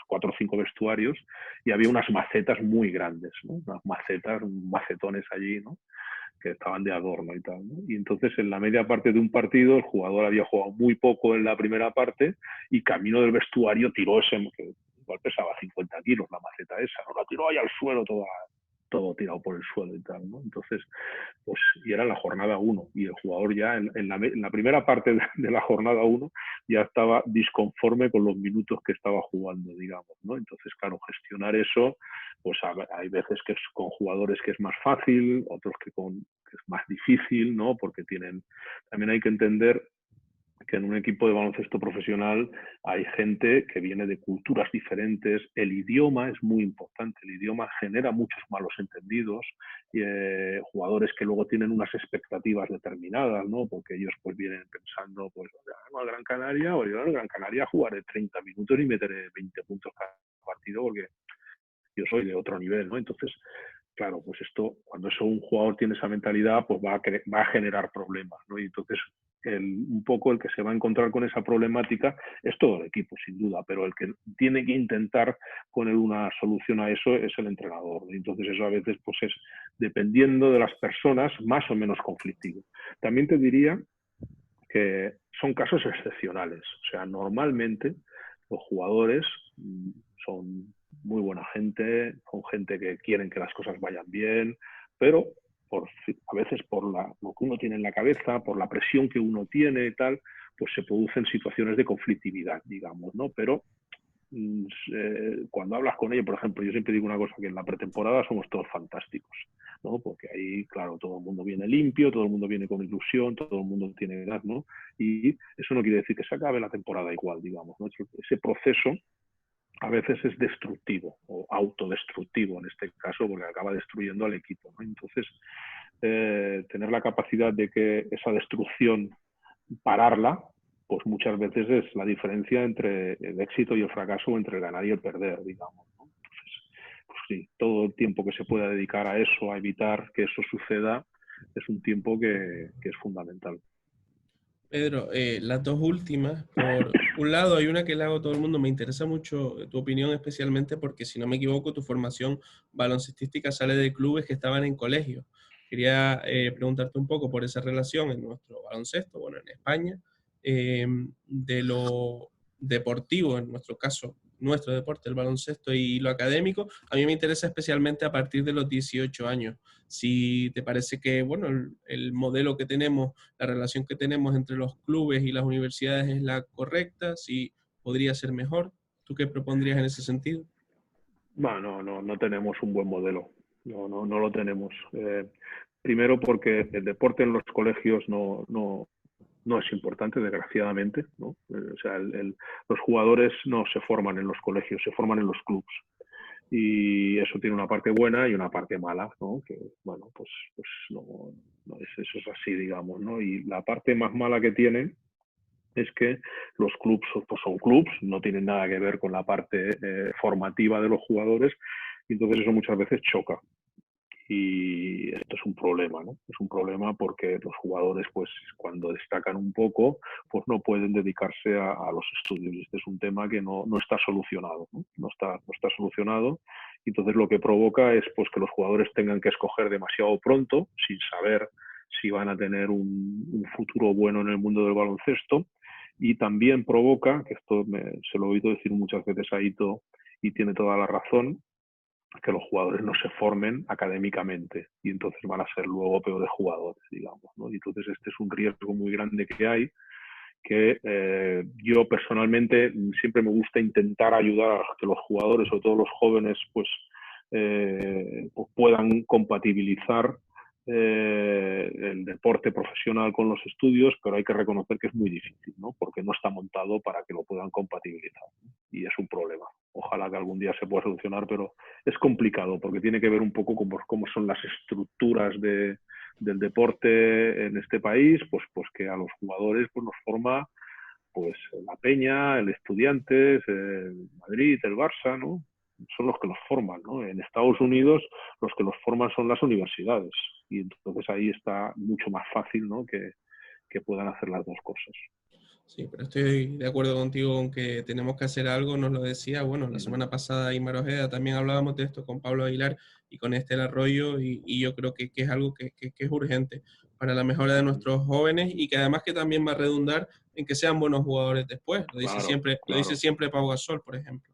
4 o 5 vestuarios, y había unas macetas muy grandes, ¿no? Unas macetones allí, ¿no?, que estaban de adorno y tal, ¿no? Y entonces en la media parte de un partido el jugador había jugado muy poco en la primera parte y camino del vestuario tiró ese, que igual pesaba 50 kilos la maceta esa, ¿no? La tiró ahí al suelo todo tirado por el suelo y tal, ¿no? Entonces, pues, y era la jornada 1 y el jugador ya en la primera parte de la jornada 1 ya estaba disconforme con los minutos que estaba jugando, digamos, ¿no? Entonces, claro, gestionar eso, pues hay veces que es con jugadores que es más fácil, otros que es más difícil, ¿no? Porque también hay que entender que en un equipo de baloncesto profesional hay gente que viene de culturas diferentes, el idioma es muy importante, el idioma genera muchos malos entendidos, jugadores que luego tienen unas expectativas determinadas, ¿no? Porque ellos pues vienen pensando, pues, al Gran Canaria, o yo al Gran Canaria jugaré 30 minutos y meteré 20 puntos cada partido porque yo soy de otro nivel, ¿no? Entonces, claro, pues esto, cuando un jugador tiene esa mentalidad, pues va a generar problemas, ¿no? Y entonces, un poco el que se va a encontrar con esa problemática es todo el equipo, sin duda, pero el que tiene que intentar poner una solución a eso es el entrenador. Y entonces eso a veces pues es, dependiendo de las personas, más o menos conflictivo. También te diría que son casos excepcionales. O sea, normalmente los jugadores son muy buena gente, son gente que quieren que las cosas vayan bien, pero a veces por lo que uno tiene en la cabeza, por la presión que uno tiene y tal, pues se producen situaciones de conflictividad, digamos, ¿no? Pero cuando hablas con ellos, por ejemplo, yo siempre digo una cosa, que en la pretemporada somos todos fantásticos, ¿no? Porque ahí, claro, todo el mundo viene limpio, todo el mundo viene con ilusión, todo el mundo tiene edad, ¿no? Y eso no quiere decir que se acabe la temporada igual, digamos, ¿no? Ese proceso a veces es destructivo o autodestructivo en este caso, porque acaba destruyendo al equipo, ¿no? Entonces, tener la capacidad de que esa destrucción, pararla, pues muchas veces es la diferencia entre el éxito y el fracaso, o entre el ganar y el perder, digamos, ¿no? Entonces, pues sí, todo el tiempo que se pueda dedicar a eso, a evitar que eso suceda, es un tiempo que es fundamental. Pedro, las dos últimas, por un lado hay una que le hago a todo el mundo, me interesa mucho tu opinión especialmente porque si no me equivoco tu formación baloncestística sale de clubes que estaban en colegios. Quería preguntarte un poco por esa relación en nuestro baloncesto, bueno, en España, de lo deportivo, en nuestro caso, nuestro deporte, el baloncesto y lo académico. A mí me interesa especialmente a partir de los 18 años. Si te parece que, bueno, el modelo que tenemos, la relación que tenemos entre los clubes y las universidades es la correcta, si podría ser mejor. ¿Tú qué propondrías en ese sentido? Bueno, no tenemos un buen modelo. No lo tenemos. Primero porque el deporte en los colegios no es importante, desgraciadamente, ¿no? O sea, los jugadores no se forman en los colegios, se forman en los clubes. Y eso tiene una parte buena y una parte mala, ¿no? Que, bueno, pues no es, eso es así, digamos, ¿no? Y la parte más mala que tiene es que los clubs pues son clubs, no tienen nada que ver con la parte formativa de los jugadores, y entonces eso muchas veces choca. Y esto es un problema, ¿no? Es un problema porque los jugadores, pues cuando destacan un poco, pues no pueden dedicarse a los estudios. Este es un tema que no está solucionado, ¿no? No está solucionado. Y entonces lo que provoca es pues que los jugadores tengan que escoger demasiado pronto, sin saber si van a tener un futuro bueno en el mundo del baloncesto. Y también provoca, que esto se lo he oído decir muchas veces a Ito y tiene toda la razón, que los jugadores no se formen académicamente y entonces van a ser luego peores jugadores, digamos, ¿no? Y entonces este es un riesgo muy grande que hay, que yo personalmente siempre me gusta intentar ayudar a que los jugadores, sobre todo los jóvenes, pues puedan compatibilizar el deporte profesional con los estudios, pero hay que reconocer que es muy difícil, ¿no? Porque no está montado para que lo puedan compatibilizar, ¿no? Y es un problema. Ojalá que algún día se pueda solucionar, pero es complicado porque tiene que ver un poco con cómo son las estructuras del deporte en este país, pues que a los jugadores pues nos forma pues la Peña, el Estudiantes, el Madrid, el Barça, ¿no? Son los que los forman, ¿no? En Estados Unidos los que los forman son las universidades y entonces ahí está mucho más fácil, ¿no? Que puedan hacer las dos cosas. Sí, pero estoy de acuerdo contigo con que tenemos que hacer algo, nos lo decía, bueno, la semana pasada Imar Ojeda también hablábamos de esto con Pablo Aguilar y con Estela Arroyo y yo creo que es algo que es urgente para la mejora de nuestros jóvenes y que además que también va a redundar en que sean buenos jugadores después, Claro, lo dice claro. siempre Pau Gasol, por ejemplo.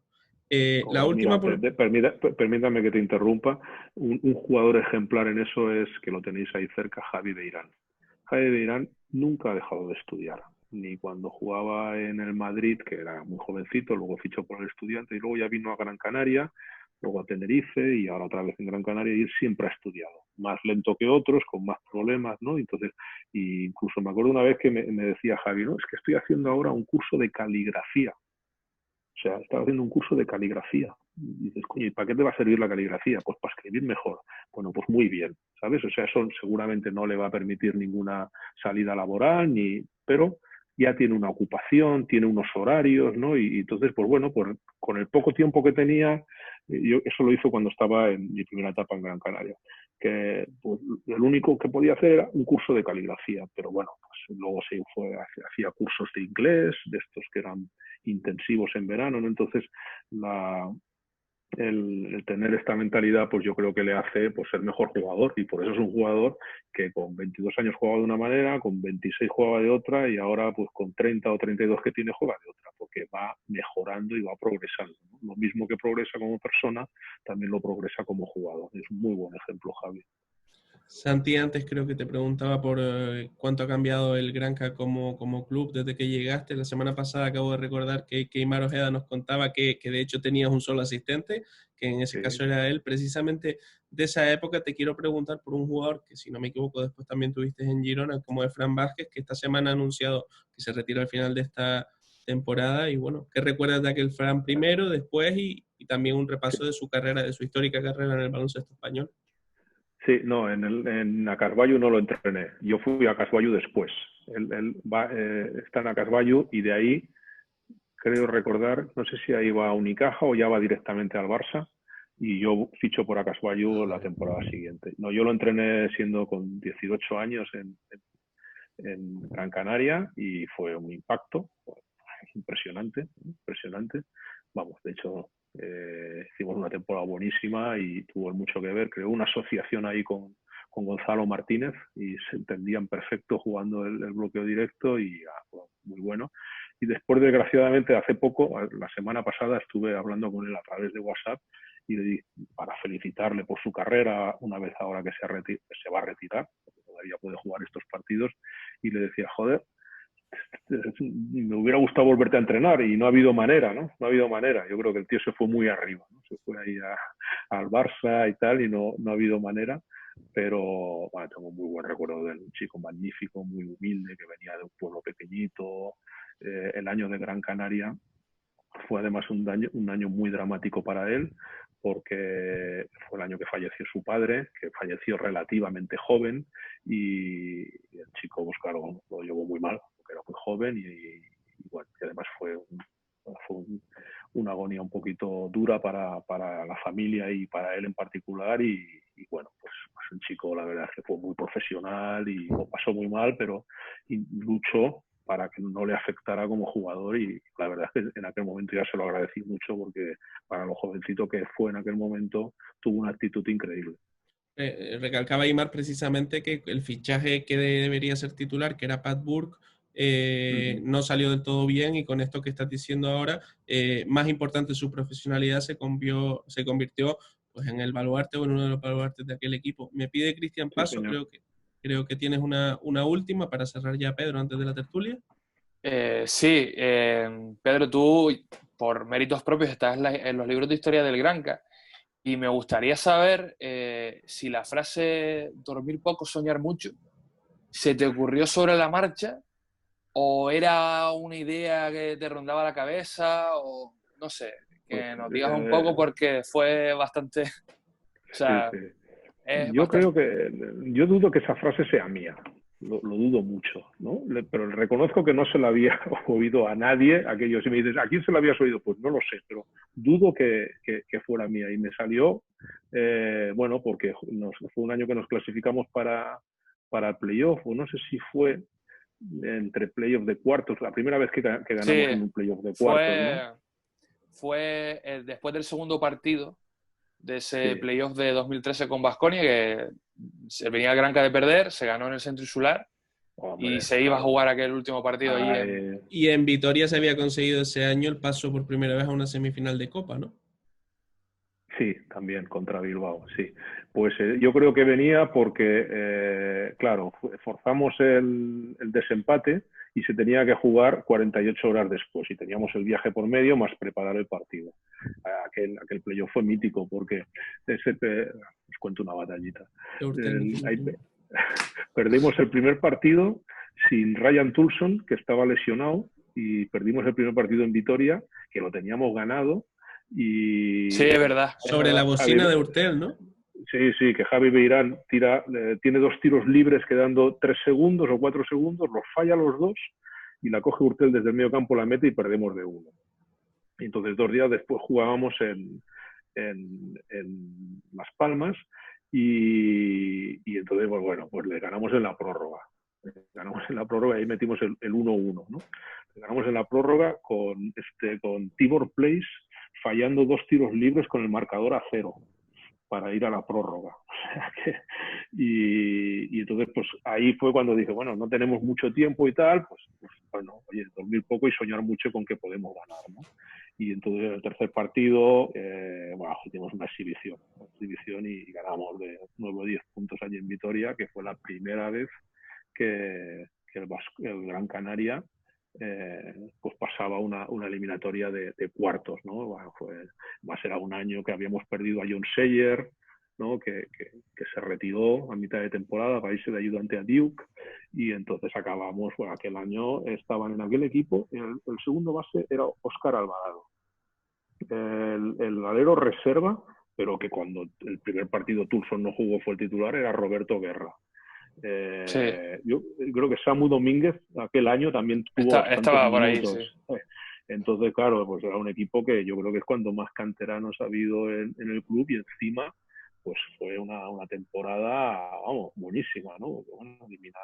La Mira, última, permítame que te interrumpa. Un jugador ejemplar en eso es, que lo tenéis ahí cerca, Javi Beirán. Javi Beirán nunca ha dejado de estudiar, ni cuando jugaba en el Madrid, que era muy jovencito, luego fichó por el Estudiante y luego ya vino a Gran Canaria, luego a Tenerife y ahora otra vez en Gran Canaria, y él siempre ha estudiado, más lento que otros, con más problemas, ¿no? Entonces, incluso me acuerdo una vez que me decía Javi, no, es que estoy haciendo ahora un curso de caligrafía. O sea, estaba haciendo un curso de caligrafía. Y dices, coño, ¿y para qué te va a servir la caligrafía? Pues para escribir mejor. Bueno, pues muy bien, ¿sabes? O sea, eso seguramente no le va a permitir ninguna salida laboral, pero ya tiene una ocupación, tiene unos horarios, ¿no? Y entonces, pues bueno, pues con el poco tiempo que tenía, eso lo hizo cuando estaba en mi primera etapa en Gran Canaria, que pues, el único que podía hacer era un curso de caligrafía, pero bueno, pues luego se fue, hacía cursos de inglés, de estos que eran intensivos en verano, ¿no? Entonces el tener esta mentalidad pues yo creo que le hace pues ser mejor jugador, y por eso es un jugador que con 22 años jugaba de una manera, con 26 jugaba de otra y ahora pues con 30 o 32 que tiene juega de otra, porque va mejorando y va progresando, ¿no? Lo mismo que progresa como persona, también lo progresa como jugador. Es un muy buen ejemplo, Javi. Santi, antes creo que te preguntaba por cuánto ha cambiado el Granca como club desde que llegaste. La semana pasada acabo de recordar que Imar Ojeda nos contaba que de hecho tenías un solo asistente, que en ese caso era él. Precisamente de esa época te quiero preguntar por un jugador que, si no me equivoco, después también tuviste en Girona, como es Fran Vázquez, que esta semana ha anunciado que se retira al final de esta temporada. Y bueno, ¿qué recuerdas de aquel Fran primero, después y también un repaso de su carrera, de su histórica carrera en el baloncesto español? Sí, no, en Acasbayu no lo entrené. Yo fui a Acasbayu después. Él está en Acasbayu y de ahí, creo recordar, no sé si ahí va a Unicaja o ya va directamente al Barça, y yo ficho por Acasbayu la temporada siguiente. No, yo lo entrené siendo con 18 años en Gran Canaria y fue un impacto impresionante, impresionante. Vamos, de hecho, hicimos una temporada buenísima y tuvo mucho que ver. Creó una asociación ahí con Gonzalo Martínez y se entendían perfecto jugando el bloqueo directo y muy bueno. Y después, desgraciadamente, hace poco, la semana pasada, estuve hablando con él a través de WhatsApp y le di para felicitarle por su carrera, una vez ahora que se va a retirar, porque todavía puede jugar estos partidos, y le decía, joder, me hubiera gustado volverte a entrenar y no ha habido manera, ¿no? No ha habido manera. Yo creo que el tío se fue muy arriba, ¿no? Se fue ahí al Barça y tal y no ha habido manera. Pero bueno, tengo muy buen recuerdo de él, un chico magnífico, muy humilde, que venía de un pueblo pequeñito. El año de Gran Canaria fue además un año muy dramático para él, porque fue el año que falleció su padre, que falleció relativamente joven, y el chico, pues claro, lo llevó muy mal, porque era muy joven, y bueno, y además fue una agonía un poquito dura para la familia y para él en particular, y bueno, pues un chico, la verdad es que fue muy profesional y lo pasó muy mal, pero luchó para que no le afectara como jugador, y la verdad es que en aquel momento ya se lo agradecí mucho, porque para lo jovencito que fue en aquel momento tuvo una actitud increíble. Recalcaba Aimar precisamente que el fichaje que debería ser titular, que era Pat Burke, no salió del todo bien, y con esto que estás diciendo ahora, más importante su profesionalidad se convirtió pues, en el baluarte o en uno de los baluartes de aquel equipo. Me pide Cristian Paso, Sí, creo que tienes una última para cerrar ya, Pedro, antes de la tertulia. Sí, Pedro, tú por méritos propios estás en los libros de historia del Granca y me gustaría saber si la frase dormir poco, soñar mucho, ¿se te ocurrió sobre la marcha o era una idea que te rondaba la cabeza o no sé, pues, que nos digas un poco porque fue bastante, o sí, sea, sí. es Yo bastante... creo yo dudo que esa frase sea mía, lo dudo mucho, ¿no? Pero reconozco que no se la había oído a nadie, aquello, si me dices, ¿a quién se la habías oído? Pues no lo sé, pero dudo que fuera mía, y me salió, bueno, porque fue un año que nos clasificamos para el playoff, o no sé si fue entre playoff de cuartos, la primera vez que ganamos Sí, en un playoff de cuartos, ¿no? fue después del segundo partido de ese Sí. playoff de 2013 con Baskonia, que se venía el Granca de perder, se ganó en el Centro Insular y Hombre, se iba a claro. jugar aquel último partido allí en... Y en Vitoria se había conseguido ese año el paso por primera vez a una semifinal de Copa, ¿no? Sí, también contra Bilbao, sí. Pues yo creo que venía porque, claro, forzamos el desempate y se tenía que jugar 48 horas después, y teníamos el viaje por medio más preparar el partido. Aquel playoff fue mítico porque os cuento una batallita. Perdimos el primer partido sin Ryan Tulson, que estaba lesionado, y perdimos el primer partido en Vitoria, que lo teníamos ganado. Y Sí, es verdad. Sobre la bocina de Urtel, ¿no? Sí, que Javi Beirán tiene dos tiros libres quedando 3 segundos o 4 segundos, los falla los dos y la coge Urtel desde el medio campo, la mete y perdemos de 1. Y entonces 2 días después jugábamos en Las Palmas y entonces, pues le ganamos en la prórroga. Ganamos en la prórroga y ahí metimos el 1-1, ¿no? Le ganamos en la prórroga con Tibor Place fallando 2 tiros libres con el marcador a 0 para ir a la prórroga. Y entonces, pues ahí fue cuando dije, bueno, no tenemos mucho tiempo y tal, pues bueno, oye, dormir poco y soñar mucho con que podemos ganar, ¿no? Y entonces en el tercer partido, hicimos una exhibición y ganamos de 9 o 10 puntos allí en Vitoria, que fue la primera vez que el Gran Canaria pues pasaba una eliminatoria de cuartos, ¿no? Bueno, más era un año que habíamos perdido a John Sayer, ¿no? que se retiró a mitad de temporada para irse de ayudante a Duke, y entonces acabamos, aquel año estaban en aquel equipo, el segundo base era Óscar Alvarado, el alero reserva, pero que cuando el primer partido Tulson no jugó fue el titular, era Roberto Guerra. Sí. Yo creo que Samu Domínguez aquel año también tuvo Estaba por ahí, minutos. sí. Entonces, claro, pues era un equipo que yo creo que es cuando más canteranos ha habido en el club, y encima pues fue una temporada, vamos, buenísima, ¿no? Bueno, eliminar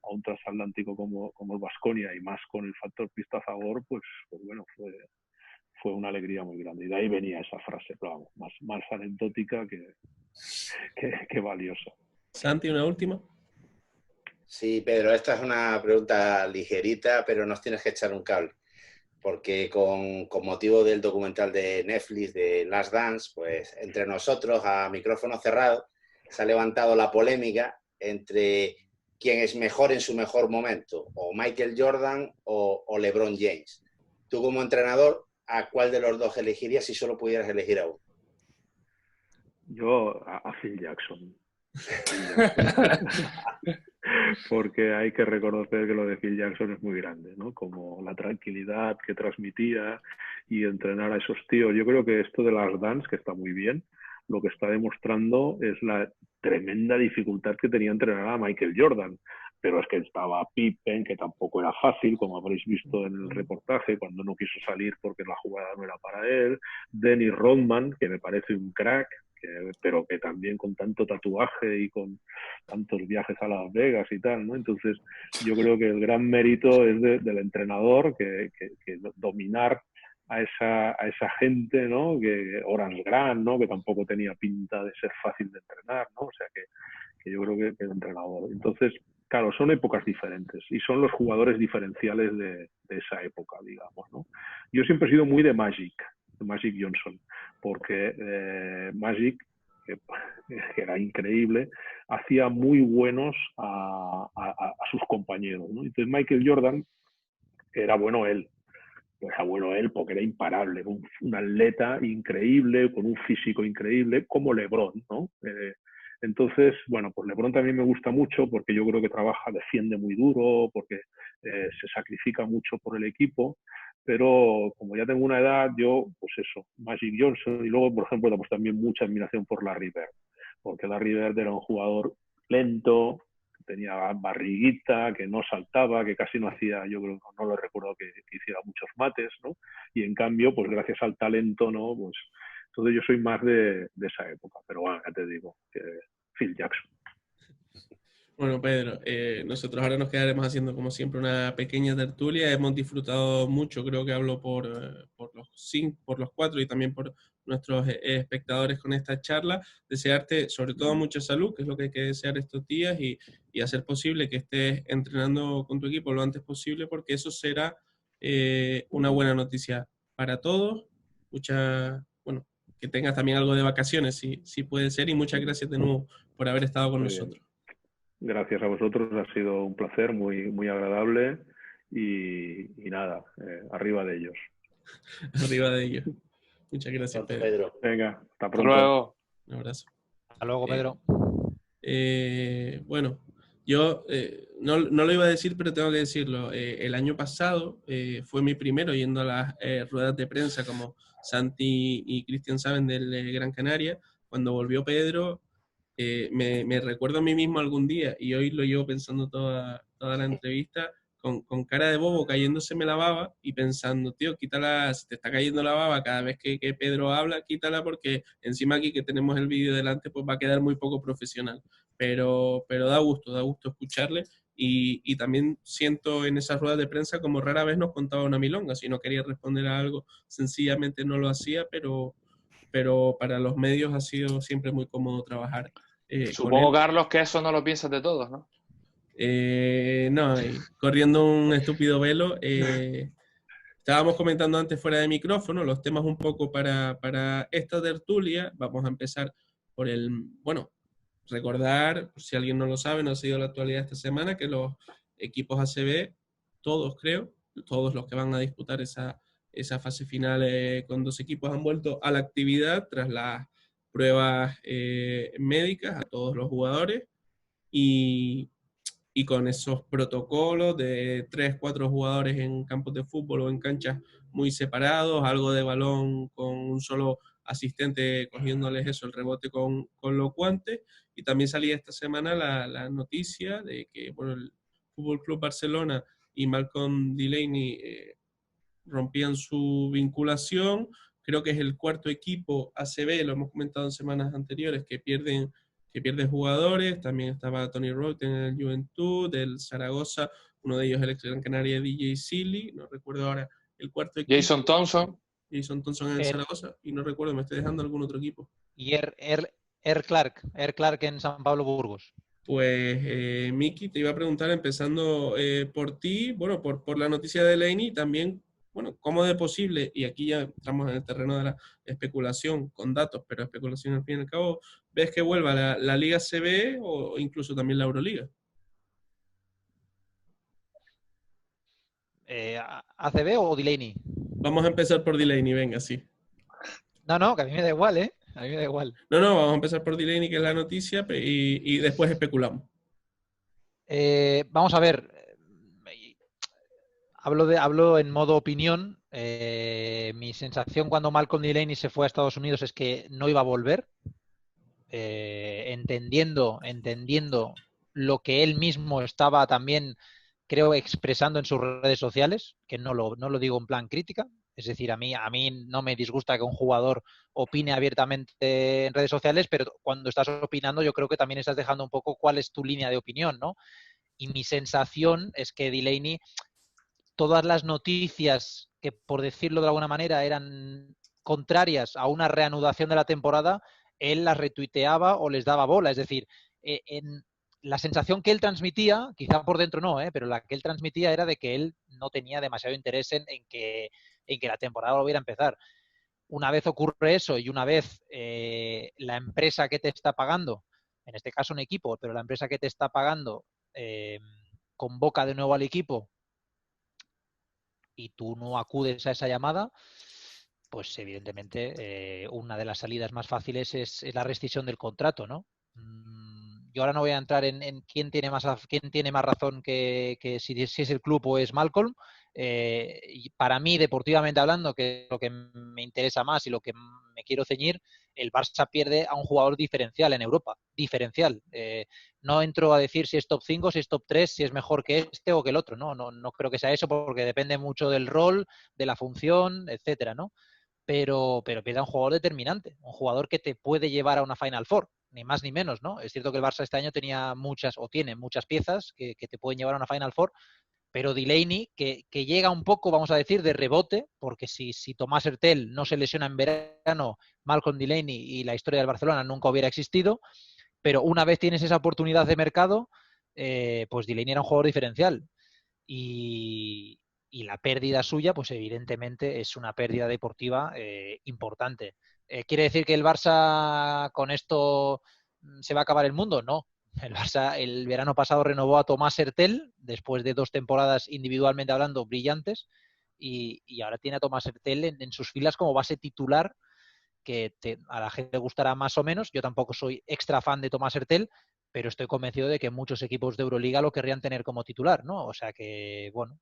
a un transatlántico como el Baskonia, y más con el factor pista a favor, pues bueno, fue una alegría muy grande. Y de ahí venía esa frase, pero vamos, más anecdótica que valiosa. Santi, una última. Sí, Pedro, esta es una pregunta ligerita, pero nos tienes que echar un cable. Porque con motivo del documental de Netflix de Last Dance, pues entre nosotros, a micrófono cerrado, se ha levantado la polémica entre quién es mejor en su mejor momento, o Michael Jordan o LeBron James. Tú como entrenador, ¿a cuál de los dos elegirías si solo pudieras elegir a uno? Yo a Phil Jackson. Porque hay que reconocer que lo de Phil Jackson es muy grande, ¿no? Como la tranquilidad que transmitía y entrenar a esos tíos. Yo creo que esto de las dance, que está muy bien, lo que está demostrando es la tremenda dificultad que tenía entrenar a Michael Jordan. Pero es que estaba Pippen, que tampoco era fácil, como habréis visto en el reportaje, cuando no quiso salir porque la jugada no era para él. Dennis Rodman, que me parece un crack, pero que también con tanto tatuaje y con tantos viajes a Las Vegas y tal, ¿no? Entonces yo creo que el gran mérito es del entrenador, que dominar a esa gente, ¿no? Que Horace Grant, ¿no? Que tampoco tenía pinta de ser fácil de entrenar, ¿no? O sea que yo creo que el entrenador. Entonces, claro, son épocas diferentes y son los jugadores diferenciales de esa época, digamos, ¿no? Yo siempre he sido muy de Magic Johnson, porque Magic, que era increíble, hacía muy buenos a sus compañeros, ¿no? Entonces Michael Jordan era bueno él porque era imparable, un atleta increíble, con un físico increíble, como LeBron, ¿no? Entonces, bueno, pues LeBron también me gusta mucho porque yo creo que defiende muy duro, porque se sacrifica mucho por el equipo, pero como ya tengo una edad, yo, pues eso, Magic Johnson, y luego, por ejemplo, pues también mucha admiración por Larry Bird, porque Larry Bird era un jugador lento, tenía barriguita, que no saltaba, que casi no hacía, yo creo, no lo recuerdo que hiciera muchos mates, ¿no? Y en cambio, pues gracias al talento, ¿no? Pues entonces yo soy más de esa época, pero bueno, ya te digo, que Phil Jackson. Bueno, Pedro, nosotros ahora nos quedaremos haciendo como siempre una pequeña tertulia. Hemos disfrutado mucho, creo que hablo por los cuatro y también por nuestros espectadores con esta charla. Desearte sobre todo mucha salud, que es lo que hay que desear estos días, y hacer posible que estés entrenando con tu equipo lo antes posible, porque eso será una buena noticia para todos. Bueno, que tengas también algo de vacaciones, si puede ser, y muchas gracias de nuevo por haber estado con nosotros. Gracias a vosotros, ha sido un placer, muy, muy agradable y nada, arriba de ellos. Arriba de ellos. Muchas gracias, Pedro. Venga, hasta pronto. Hasta luego. Un abrazo. Hasta luego, Pedro. Bueno, yo no lo iba a decir, pero tengo que decirlo. El año pasado fue mi primero yendo a las ruedas de prensa, como Santi y Cristian saben, del Gran Canaria. Cuando volvió Pedro, me recuerdo a mí mismo algún día, y hoy lo llevo pensando toda la entrevista, con cara de bobo, cayéndoseme la baba y pensando, tío, quítala, si te está cayendo la baba cada vez que Pedro habla, quítala, porque encima aquí que tenemos el vídeo delante, pues va a quedar muy poco profesional. Pero da gusto escucharle, y también siento en esas ruedas de prensa como rara vez nos contaba una milonga. Si no quería responder a algo, sencillamente no lo hacía, pero para los medios ha sido siempre muy cómodo trabajar. Supongo, Carlos, que eso no lo piensas de todos, ¿no? No, corriendo un estúpido velo. Estábamos comentando antes fuera de micrófono los temas un poco para esta tertulia. Vamos a empezar por recordar, si alguien no lo sabe, no ha sido la actualidad esta semana, que los equipos ACB, todos creo, todos los que van a disputar esa fase final con 2 equipos, han vuelto a la actividad tras las pruebas médicas a todos los jugadores, y con esos protocolos de 3, 4 jugadores en campos de fútbol o en canchas muy separados, algo de balón con un solo asistente cogiéndoles el rebote con los guantes. Y también salía esta semana la noticia de que el Fútbol Club Barcelona y Malcolm Delaney rompían su vinculación. Creo que es el 4º equipo ACB, lo hemos comentado en semanas anteriores, que pierden que pierde jugadores. También estaba Tony Roth en el Juventud, del Zaragoza, uno de ellos el ex Gran Canaria, DJ Silly, no recuerdo ahora el cuarto equipo. Jason Thompson. Jason Thompson en el Zaragoza, y no recuerdo, me estoy dejando algún otro equipo. Y Clark en San Pablo Burgos. Pues, Miki, te iba a preguntar, empezando por ti, bueno, por la noticia de Delaney, también, bueno, cómo de posible, y aquí ya estamos en el terreno de la especulación con datos, pero especulación al fin y al cabo, ¿ves que vuelva la Liga CB o incluso también la Euroliga? ¿ACB o Delaney? Vamos a empezar por Delaney, venga, sí. No, que a mí me da igual, ¿eh? A mí me da igual. No, vamos a empezar por Delaney, que es la noticia, y después especulamos. Vamos a ver. Hablo en modo opinión. Mi sensación cuando Malcolm Delaney se fue a Estados Unidos es que no iba a volver. Entendiendo lo que él mismo estaba también, creo, expresando en sus redes sociales, que no lo digo en plan crítica. Es decir, a mí no me disgusta que un jugador opine abiertamente en redes sociales, pero cuando estás opinando yo creo que también estás dejando un poco cuál es tu línea de opinión, ¿no? Y mi sensación es que Delaney, todas las noticias que, por decirlo de alguna manera, eran contrarias a una reanudación de la temporada, él las retuiteaba o les daba bola. Es decir, la sensación que él transmitía, quizá por dentro no, pero la que él transmitía era de que él no tenía demasiado interés en que la temporada volviera a empezar. Una vez ocurre eso y una vez la empresa que te está pagando, en este caso un equipo, pero la empresa que te está pagando convoca de nuevo al equipo y tú no acudes a esa llamada, pues evidentemente una de las salidas más fáciles es la rescisión del contrato, ¿no? Yo ahora no voy a entrar en quién tiene más razón que si es el club o es Malcolm. Y para mí, deportivamente hablando, que es lo que me interesa más y lo que me quiero ceñir, el Barça pierde a un jugador diferencial en Europa. Diferencial. No entro a decir si es top 5, si es top 3, si es mejor que este o que el otro. No creo que sea eso porque depende mucho del rol, de la función, etcétera, ¿no? Pero pierde a un jugador determinante, un jugador que te puede llevar a una Final Four, ni más ni menos, ¿no? Es cierto que el Barça este año tiene muchas piezas que te pueden llevar a una Final Four, pero Delaney, que llega un poco, vamos a decir, de rebote, porque si Tomás Hertel no se lesiona en verano, Malcolm Delaney y la historia del Barcelona nunca hubiera existido, pero una vez tienes esa oportunidad de mercado, pues Delaney era un jugador diferencial. Y la pérdida suya, pues evidentemente es una pérdida deportiva importante. ¿Quiere decir que el Barça con esto se va a acabar el mundo? No. El Barça el verano pasado renovó a Tomás Hertel después de 2 temporadas individualmente hablando brillantes y ahora tiene a Tomás Hertel en sus filas como base titular, que a la gente le gustará más o menos. Yo tampoco soy extra fan de Tomás Hertel, pero estoy convencido de que muchos equipos de Euroliga lo querrían tener como titular, ¿no? O sea que, bueno,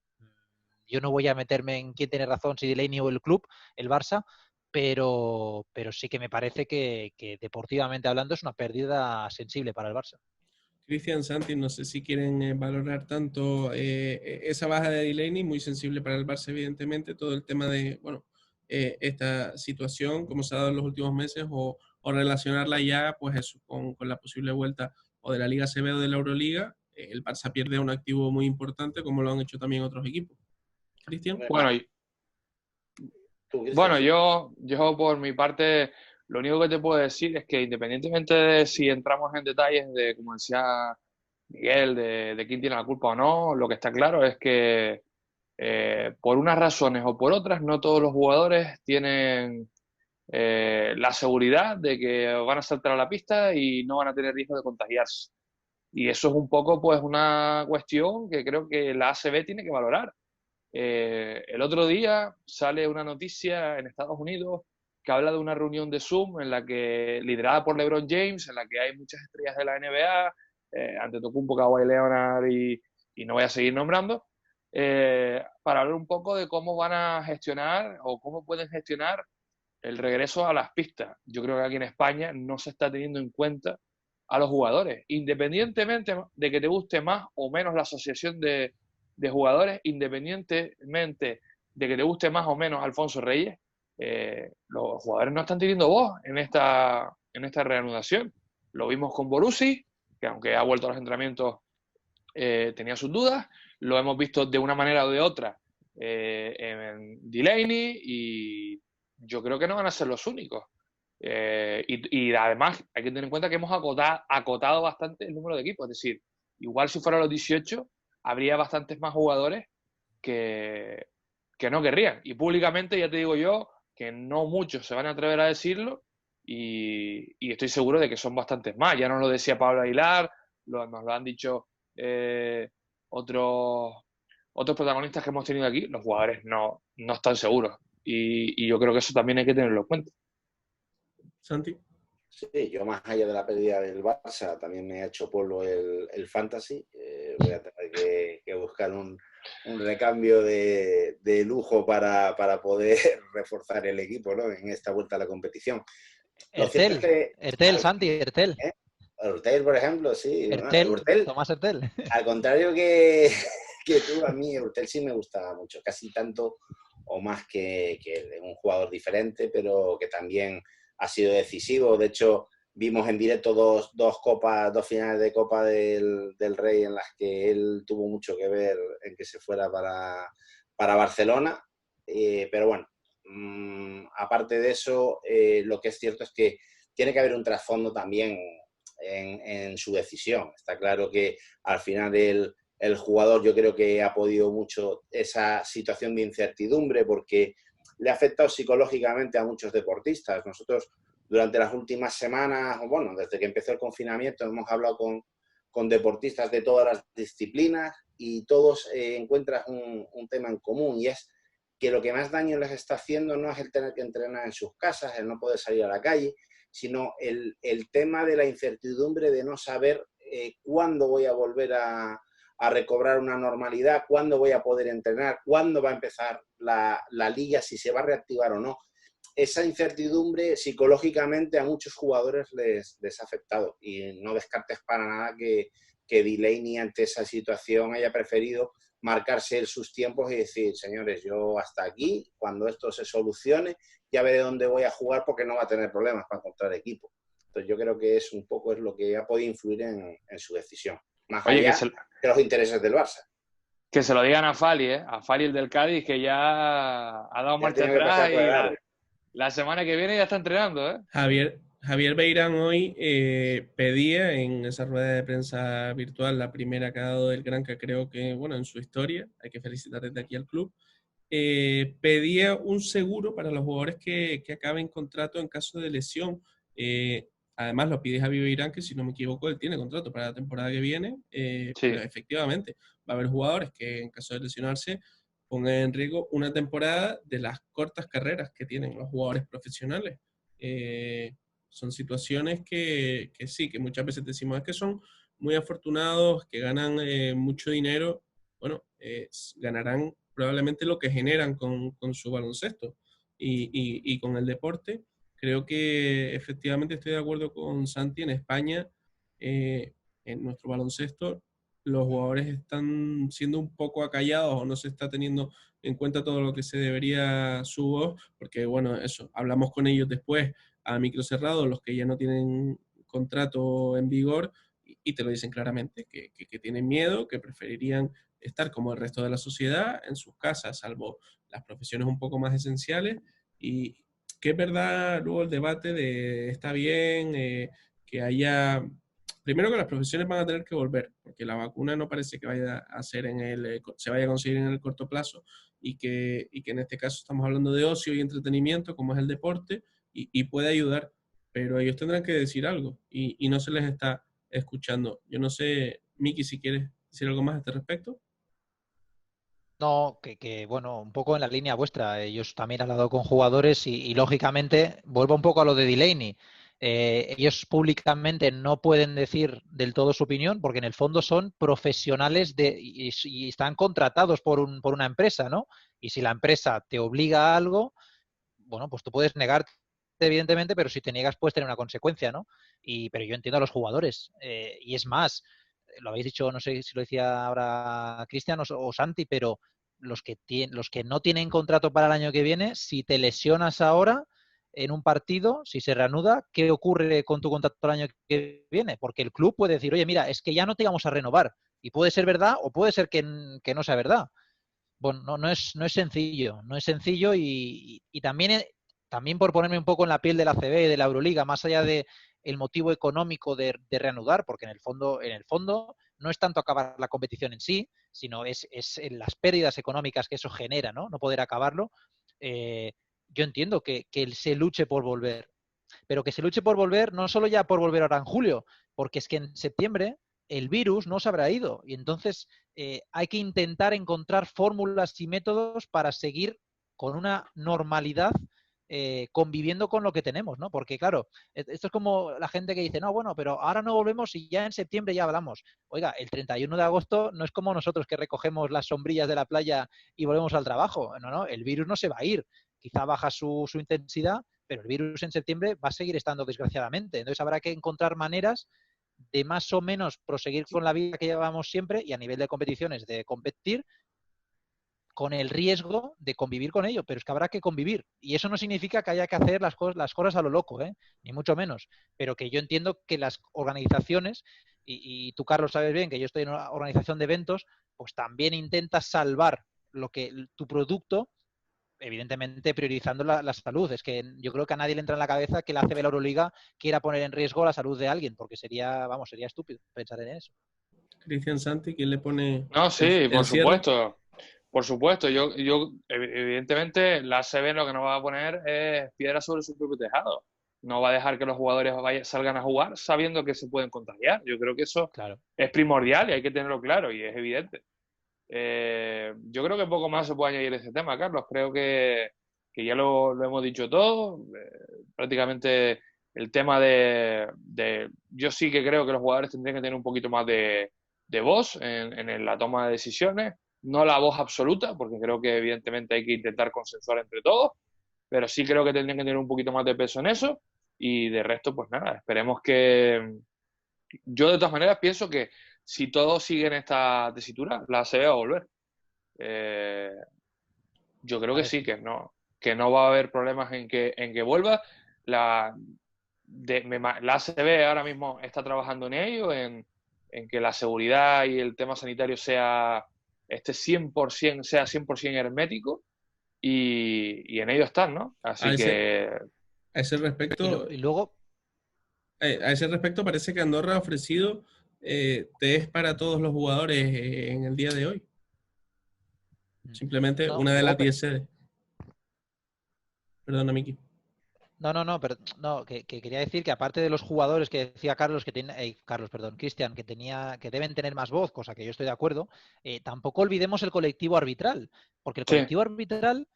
yo no voy a meterme en quién tiene razón, si Delaney o el club, el Barça, pero sí que me parece que deportivamente hablando es una pérdida sensible para el Barça. Cristian, Santi, no sé si quieren valorar tanto esa baja de Delaney, muy sensible para el Barça, evidentemente, todo el tema de, bueno, esta situación, como se ha dado en los últimos meses, o relacionarla ya, pues eso, con la posible vuelta o de la Liga CB o de la Euroliga. El Barça pierde un activo muy importante, como lo han hecho también otros equipos. Cristian. Bueno, yo por mi parte, lo único que te puedo decir es que independientemente de si entramos en detalles de, como decía Miguel, de quién tiene la culpa o no, lo que está claro es que por unas razones o por otras, no todos los jugadores tienen la seguridad de que van a saltar a la pista y no van a tener riesgo de contagiarse. Y eso es un poco, pues, una cuestión que creo que la ACB tiene que valorar. El otro día sale una noticia en Estados Unidos que habla de una reunión de Zoom en la que, liderada por LeBron James, en la que hay muchas estrellas de la NBA, Antetokounmpo, Kawhi Leonard y no voy a seguir nombrando, para hablar un poco de cómo van a gestionar o cómo pueden gestionar el regreso a las pistas. Yo creo que aquí en España no se está teniendo en cuenta a los jugadores, independientemente de que te guste más o menos la asociación de jugadores, independientemente de que te guste más o menos Alfonso Reyes, los jugadores no están teniendo voz en esta reanudación. Lo vimos con Borussi, que aunque ha vuelto a los entrenamientos, tenía sus dudas. Lo hemos visto de una manera o de otra en Delaney, y yo creo que no van a ser los únicos. Y además hay que tener en cuenta que hemos acotado bastante el número de equipos. Es decir, igual si fueran los 18, habría bastantes más jugadores que no querrían. Y públicamente ya te digo yo que no muchos se van a atrever a decirlo, y estoy seguro de que son bastantes más. Ya nos lo decía Pablo Aguilar, nos lo han dicho otros protagonistas que hemos tenido aquí. Los jugadores no están seguros, y yo creo que eso también hay que tenerlo en cuenta. Santi. Sí, yo más allá de la pérdida del Barça, también me ha hecho polvo el Fantasy. Voy a tener que buscar un recambio de lujo para poder reforzar el equipo, ¿no?, en esta vuelta a la competición. Ertel, Santi, Ertel. Urtel, por ejemplo, sí. Ertel, Tomás Ertel. Al contrario que tú, a mí Urtel sí me gustaba mucho, casi tanto o más que un jugador diferente, pero que también ha sido decisivo. De hecho, vimos en directo dos finales de Copa del Rey en las que él tuvo mucho que ver en que se fuera para Barcelona. Pero bueno, aparte de eso, lo que es cierto es que tiene que haber un trasfondo también en su decisión. Está claro que al final el jugador, yo creo que ha podido mucho esa situación de incertidumbre, porque le ha afectado psicológicamente a muchos deportistas. Nosotros durante las últimas semanas, bueno, desde que empezó el confinamiento, hemos hablado con deportistas de todas las disciplinas, y todos encuentran un tema en común, y es que lo que más daño les está haciendo no es el tener que entrenar en sus casas, el no poder salir a la calle, sino el tema de la incertidumbre de no saber cuándo voy a volver a recobrar una normalidad, cuándo voy a poder entrenar, cuándo va a empezar la liga, si se va a reactivar o no. Esa incertidumbre psicológicamente a muchos jugadores les ha afectado, y no descartes para nada que Delaney ante esa situación haya preferido marcarse sus tiempos y decir, señores, yo hasta aquí, cuando esto se solucione, ya veré dónde voy a jugar, porque no va a tener problemas para encontrar equipo. Entonces yo creo que es un poco lo que ha podido influir en su decisión, más allá de los intereses del Barça. Que se lo digan a Fali, a Fali, el del Cádiz, que ya ha dado marcha atrás, y la semana que viene ya está entrenando, Javier Beirán hoy pedía en esa rueda de prensa virtual, la primera que ha dado del Granca, creo que, bueno, en su historia, hay que felicitar desde aquí al club, pedía un seguro para los jugadores que acaben contrato en caso de lesión. Además lo pide Javier Beirán, que si no me equivoco, él tiene contrato para la temporada que viene, Sí. pero efectivamente va a haber jugadores que en caso de lesionarse pongan en riesgo una temporada de las cortas carreras que tienen los jugadores profesionales. Son situaciones que sí, que muchas veces decimos es que son muy afortunados, que ganan mucho dinero. Bueno, ganarán probablemente lo que generan con su baloncesto y con el deporte. Creo que efectivamente estoy de acuerdo con Santi. En España, en nuestro baloncesto, los jugadores están siendo un poco acallados, o no se está teniendo en cuenta todo lo que se debería su voz, porque bueno, eso, hablamos con ellos después a micro cerrado, los que ya no tienen contrato en vigor, y te lo dicen claramente, que tienen miedo, que preferirían estar como el resto de la sociedad en sus casas, salvo las profesiones un poco más esenciales. Y que es verdad luego el debate de está bien que haya... Primero, que las profesiones van a tener que volver, porque la vacuna no parece que vaya a ser se vaya a conseguir en el corto plazo, y que en este caso estamos hablando de ocio y entretenimiento, como es el deporte, y puede ayudar, pero ellos tendrán que decir algo, y no se les está escuchando. Yo no sé, Miki, si quieres decir algo más a este respecto. No, que bueno, un poco en la línea vuestra. Ellos también han hablado con jugadores y lógicamente, vuelvo un poco a lo de Delaney. Ellos públicamente no pueden decir del todo su opinión, porque en el fondo son profesionales y están contratados por una empresa, ¿no? Y si la empresa te obliga a algo, bueno, pues tú puedes negarte, evidentemente, pero si te niegas puedes tener una consecuencia, ¿no? Pero yo entiendo a los jugadores. Y es más, lo habéis dicho, no sé si lo decía ahora Cristian o Santi, pero los que no tienen contrato para el año que viene, si te lesionas ahora, en un partido, si se reanuda, ¿qué ocurre con tu contrato el año que viene? Porque el club puede decir, oye, mira, es que ya no te vamos a renovar. Y puede ser verdad o puede ser que no sea verdad. Bueno, no es sencillo, no es sencillo y también, también por ponerme un poco en la piel de la CB y de la Euroliga, más allá de el motivo económico de reanudar, porque en el fondo no es tanto acabar la competición en sí, sino es en las pérdidas económicas que eso genera, ¿no? No poder acabarlo. Yo entiendo que se luche por volver, pero que se luche por volver, no solo ya por volver ahora en julio, porque es que en septiembre el virus no se habrá ido y entonces hay que intentar encontrar fórmulas y métodos para seguir con una normalidad conviviendo con lo que tenemos, ¿no? Porque claro, esto es como la gente que dice, no, bueno, pero ahora no volvemos y ya en septiembre ya hablamos. Oiga, el 31 de agosto no es como nosotros que recogemos las sombrillas de la playa y volvemos al trabajo. No, no, el virus no se va a ir. Quizá baja su intensidad, pero el virus en septiembre va a seguir estando desgraciadamente. Entonces habrá que encontrar maneras de más o menos proseguir con la vida que llevamos siempre y a nivel de competiciones de competir con el riesgo de convivir con ello, pero es que habrá que convivir. Y eso no significa que haya que hacer las cosas a lo loco, ni mucho menos. Pero que yo entiendo que las organizaciones, y tú, Carlos, sabes bien que yo estoy en una organización de eventos, pues también intentas salvar lo que tu producto, evidentemente priorizando la salud. Es que yo creo que a nadie le entra en la cabeza que la ACB, la Euroliga, quiera poner en riesgo la salud de alguien, porque sería estúpido pensar en eso. Cristian Santi, ¿quién le pone No, sí, el por cierre? supuesto. Por supuesto, yo evidentemente la ACB lo que no va a poner es piedra sobre su propio tejado. No va a dejar que los jugadores salgan a jugar sabiendo que se pueden contagiar. Yo creo que eso Claro. es primordial y hay que tenerlo claro y es evidente. Yo creo que poco más se puede añadir a ese tema, Carlos. Creo que ya lo hemos dicho todo. Prácticamente el tema yo sí que creo que los jugadores tendrían que tener un poquito más de voz en la toma de decisiones. No la voz absoluta, porque creo que evidentemente hay que intentar consensuar entre todos, pero sí creo que tendrían que tener un poquito más de peso en eso. Y de resto, pues nada, esperemos que... Yo de todas maneras pienso que si todos siguen esta tesitura, la ACB va a volver. Yo creo que sí, que no va a haber problemas en que vuelva. La ACB ahora mismo está trabajando en ello, en que la seguridad y el tema sanitario sea 100% hermético y en ello están, ¿no? Así que... A ese respecto, Y luego... a ese respecto parece que Andorra ha ofrecido test para todos los jugadores en el día de hoy. Simplemente No, una de luego, las 10 sedes. Perdona, Miki. pero que quería decir que aparte de los jugadores que decía Carlos, Cristian, que deben tener más voz, cosa que yo estoy de acuerdo, tampoco olvidemos el colectivo arbitral, porque el colectivo arbitral,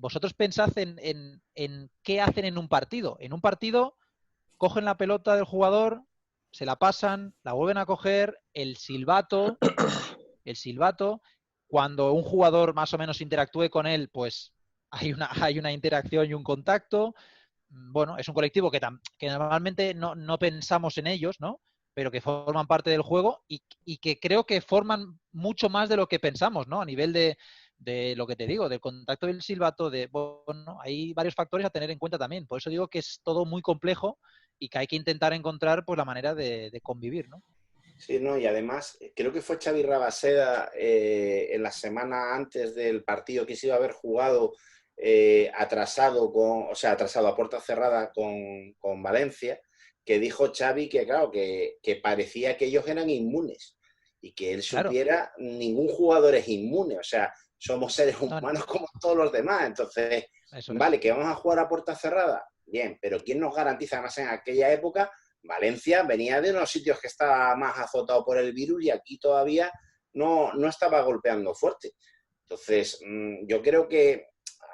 vosotros pensad en qué hacen en un partido. En un partido cogen la pelota del jugador, se la pasan, la vuelven a coger, el silbato, cuando un jugador más o menos interactúe con él, pues hay una interacción y un contacto. Bueno, es un colectivo que normalmente no pensamos en ellos, ¿no? Pero que forman parte del juego y que creo que forman mucho más de lo que pensamos, ¿no? A nivel de lo que te digo, del contacto del silbato, bueno, hay varios factores a tener en cuenta también. Por eso digo que es todo muy complejo y que hay que intentar encontrar pues la manera de convivir, ¿no? Sí, no, y además creo que fue Xavi Rabaseda en la semana antes del partido que se iba a haber jugado atrasado a puerta cerrada con Valencia, que dijo Xavi que claro, que parecía que ellos eran inmunes y que él supiera, ningún jugador es inmune, o sea, somos seres humanos como todos los demás, entonces, vale, que vamos a jugar a puerta cerrada, bien, pero ¿quién nos garantiza? Además, en aquella época Valencia venía de unos sitios que estaba más azotado por el virus y aquí todavía no estaba golpeando fuerte. Entonces, yo creo que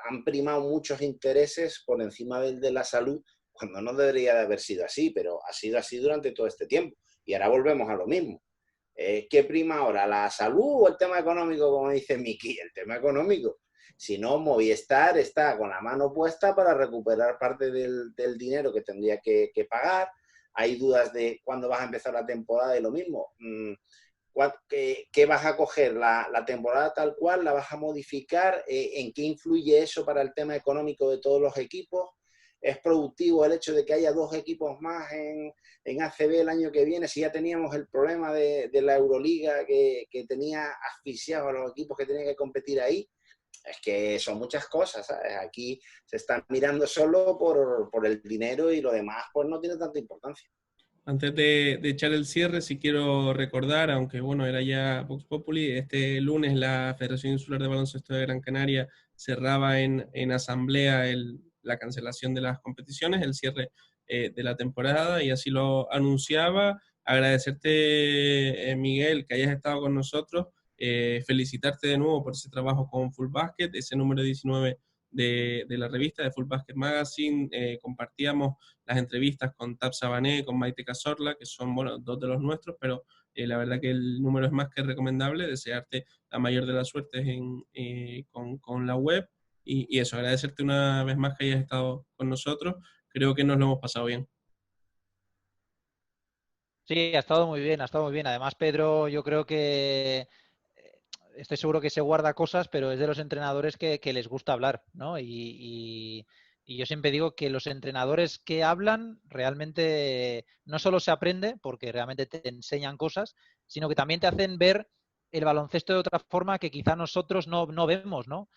han primado muchos intereses por encima del de la salud, cuando no debería de haber sido así, pero ha sido así durante todo este tiempo. Y ahora volvemos a lo mismo. ¿Qué prima ahora? ¿La salud o el tema económico, como dice Miki? El tema económico. Si no, Movistar está con la mano puesta para recuperar parte del dinero que tendría que pagar. Hay dudas de cuándo vas a empezar la temporada y lo mismo. ¿Qué vas a coger? ¿La temporada tal cual? ¿La vas a modificar? ¿En qué influye eso para el tema económico de todos los equipos? es productivo el hecho de que haya 2 equipos más en ACB el año que viene, si ya teníamos el problema de la Euroliga que tenía asfixiados a los equipos que tenían que competir ahí? Es que son muchas cosas, ¿sabes? Aquí se están mirando solo por el dinero y lo demás pues no tiene tanta importancia. Antes de echar el cierre, sí quiero recordar, aunque bueno, era ya Vox Populi, este lunes la Federación Insular de Baloncesto de Gran Canaria cerraba en asamblea la cancelación de las competiciones, el cierre de la temporada, y así lo anunciaba. Agradecerte, Miguel, que hayas estado con nosotros, felicitarte de nuevo por ese trabajo con Full Basket, ese número 19 de la revista de Full Basket Magazine. Compartíamos las entrevistas con Tab Sabané, con Maite Cazorla, que son, bueno, 2 de los nuestros, pero la verdad que el número es más que recomendable. Desearte la mayor de las suertes con la web, y eso, agradecerte una vez más que hayas estado con nosotros. Creo que nos lo hemos pasado bien. Sí, ha estado muy bien, ha estado muy bien. Además, Pedro, yo creo que estoy seguro que se guarda cosas, pero es de los entrenadores que les gusta hablar, ¿no? Y yo siempre digo que los entrenadores que hablan realmente no solo se aprende, porque realmente te enseñan cosas, sino que también te hacen ver el baloncesto de otra forma que quizá nosotros no vemos, ¿no?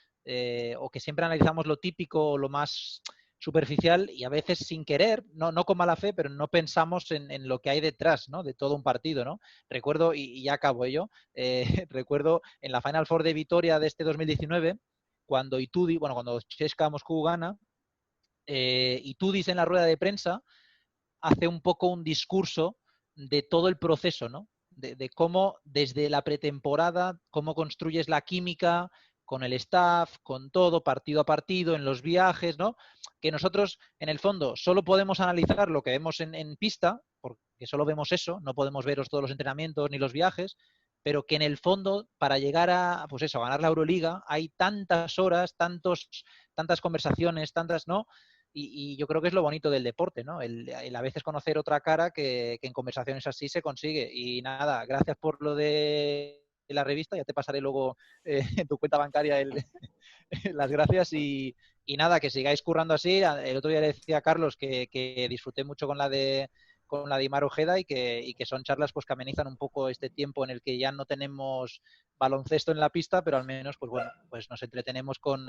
O que siempre analizamos lo típico, lo más superficial, y a veces sin querer, no con mala fe, pero no pensamos en lo que hay detrás, ¿no? De todo un partido, ¿no? Recuerdo, y ya acabo ello, recuerdo en la Final Four de Vitoria de este 2019, cuando CSKA Moscú gana, Itudis en la rueda de prensa hace un poco un discurso de todo el proceso, ¿no? De cómo desde la pretemporada, cómo construyes la química con el staff, con todo, partido a partido, en los viajes, ¿no? Que nosotros, en el fondo, solo podemos analizar lo que vemos en pista, porque solo vemos eso, no podemos veros todos los entrenamientos ni los viajes, pero que en el fondo, para llegar a, pues eso, a ganar la Euroliga, hay tantas horas, tantas conversaciones, tantas, ¿no? Y yo creo que es lo bonito del deporte, ¿no? El a veces conocer otra cara que en conversaciones así se consigue. Y nada, gracias por lo de la revista, ya te pasaré luego en tu cuenta bancaria las gracias, y nada, que sigáis currando así. El otro día le decía a Carlos que disfruté mucho con la de Imar Ojeda, y que son charlas pues que amenizan un poco este tiempo en el que ya no tenemos baloncesto en la pista, pero al menos pues bueno, pues nos entretenemos con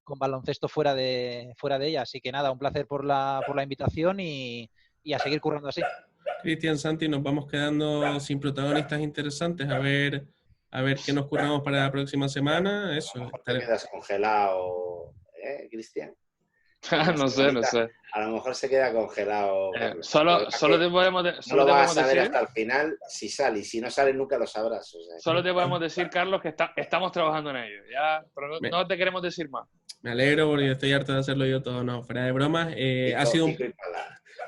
baloncesto fuera de ella. Así que nada, un placer por la invitación, y a seguir currando así. Cristian, Santi, nos vamos quedando sin protagonistas interesantes. A ver qué nos curramos para la próxima semana. Eso. A lo mejor te quedas congelado, Cristian. No sé. A lo mejor se queda congelado. Solo te podemos decir... No lo vas a saber hasta el final si sale, y si no sale nunca lo sabrás. O sea, solo te podemos decir, Carlos, que estamos trabajando en ello. Ya, pero no te queremos decir más. Me alegro porque estoy harto de hacerlo yo todo. No, fuera de bromas.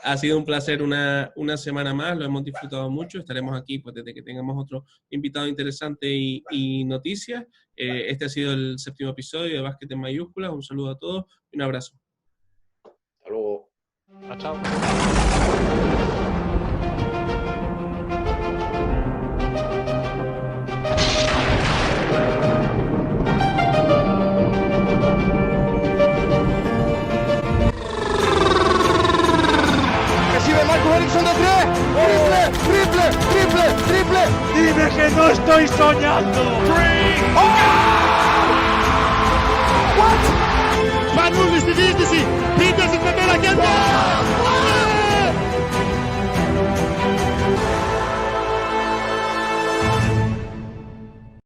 Ha sido un placer una semana más, lo hemos disfrutado mucho. Estaremos aquí pues desde que tengamos otro invitado interesante y noticias. Este ha sido el 7º episodio de Básquet en Mayúsculas. Un saludo a todos y un abrazo. Hasta luego. Chao. Recibe Marcus Ericsson de 3. Triple. Dime que no estoy soñando. Van Ullis de 10.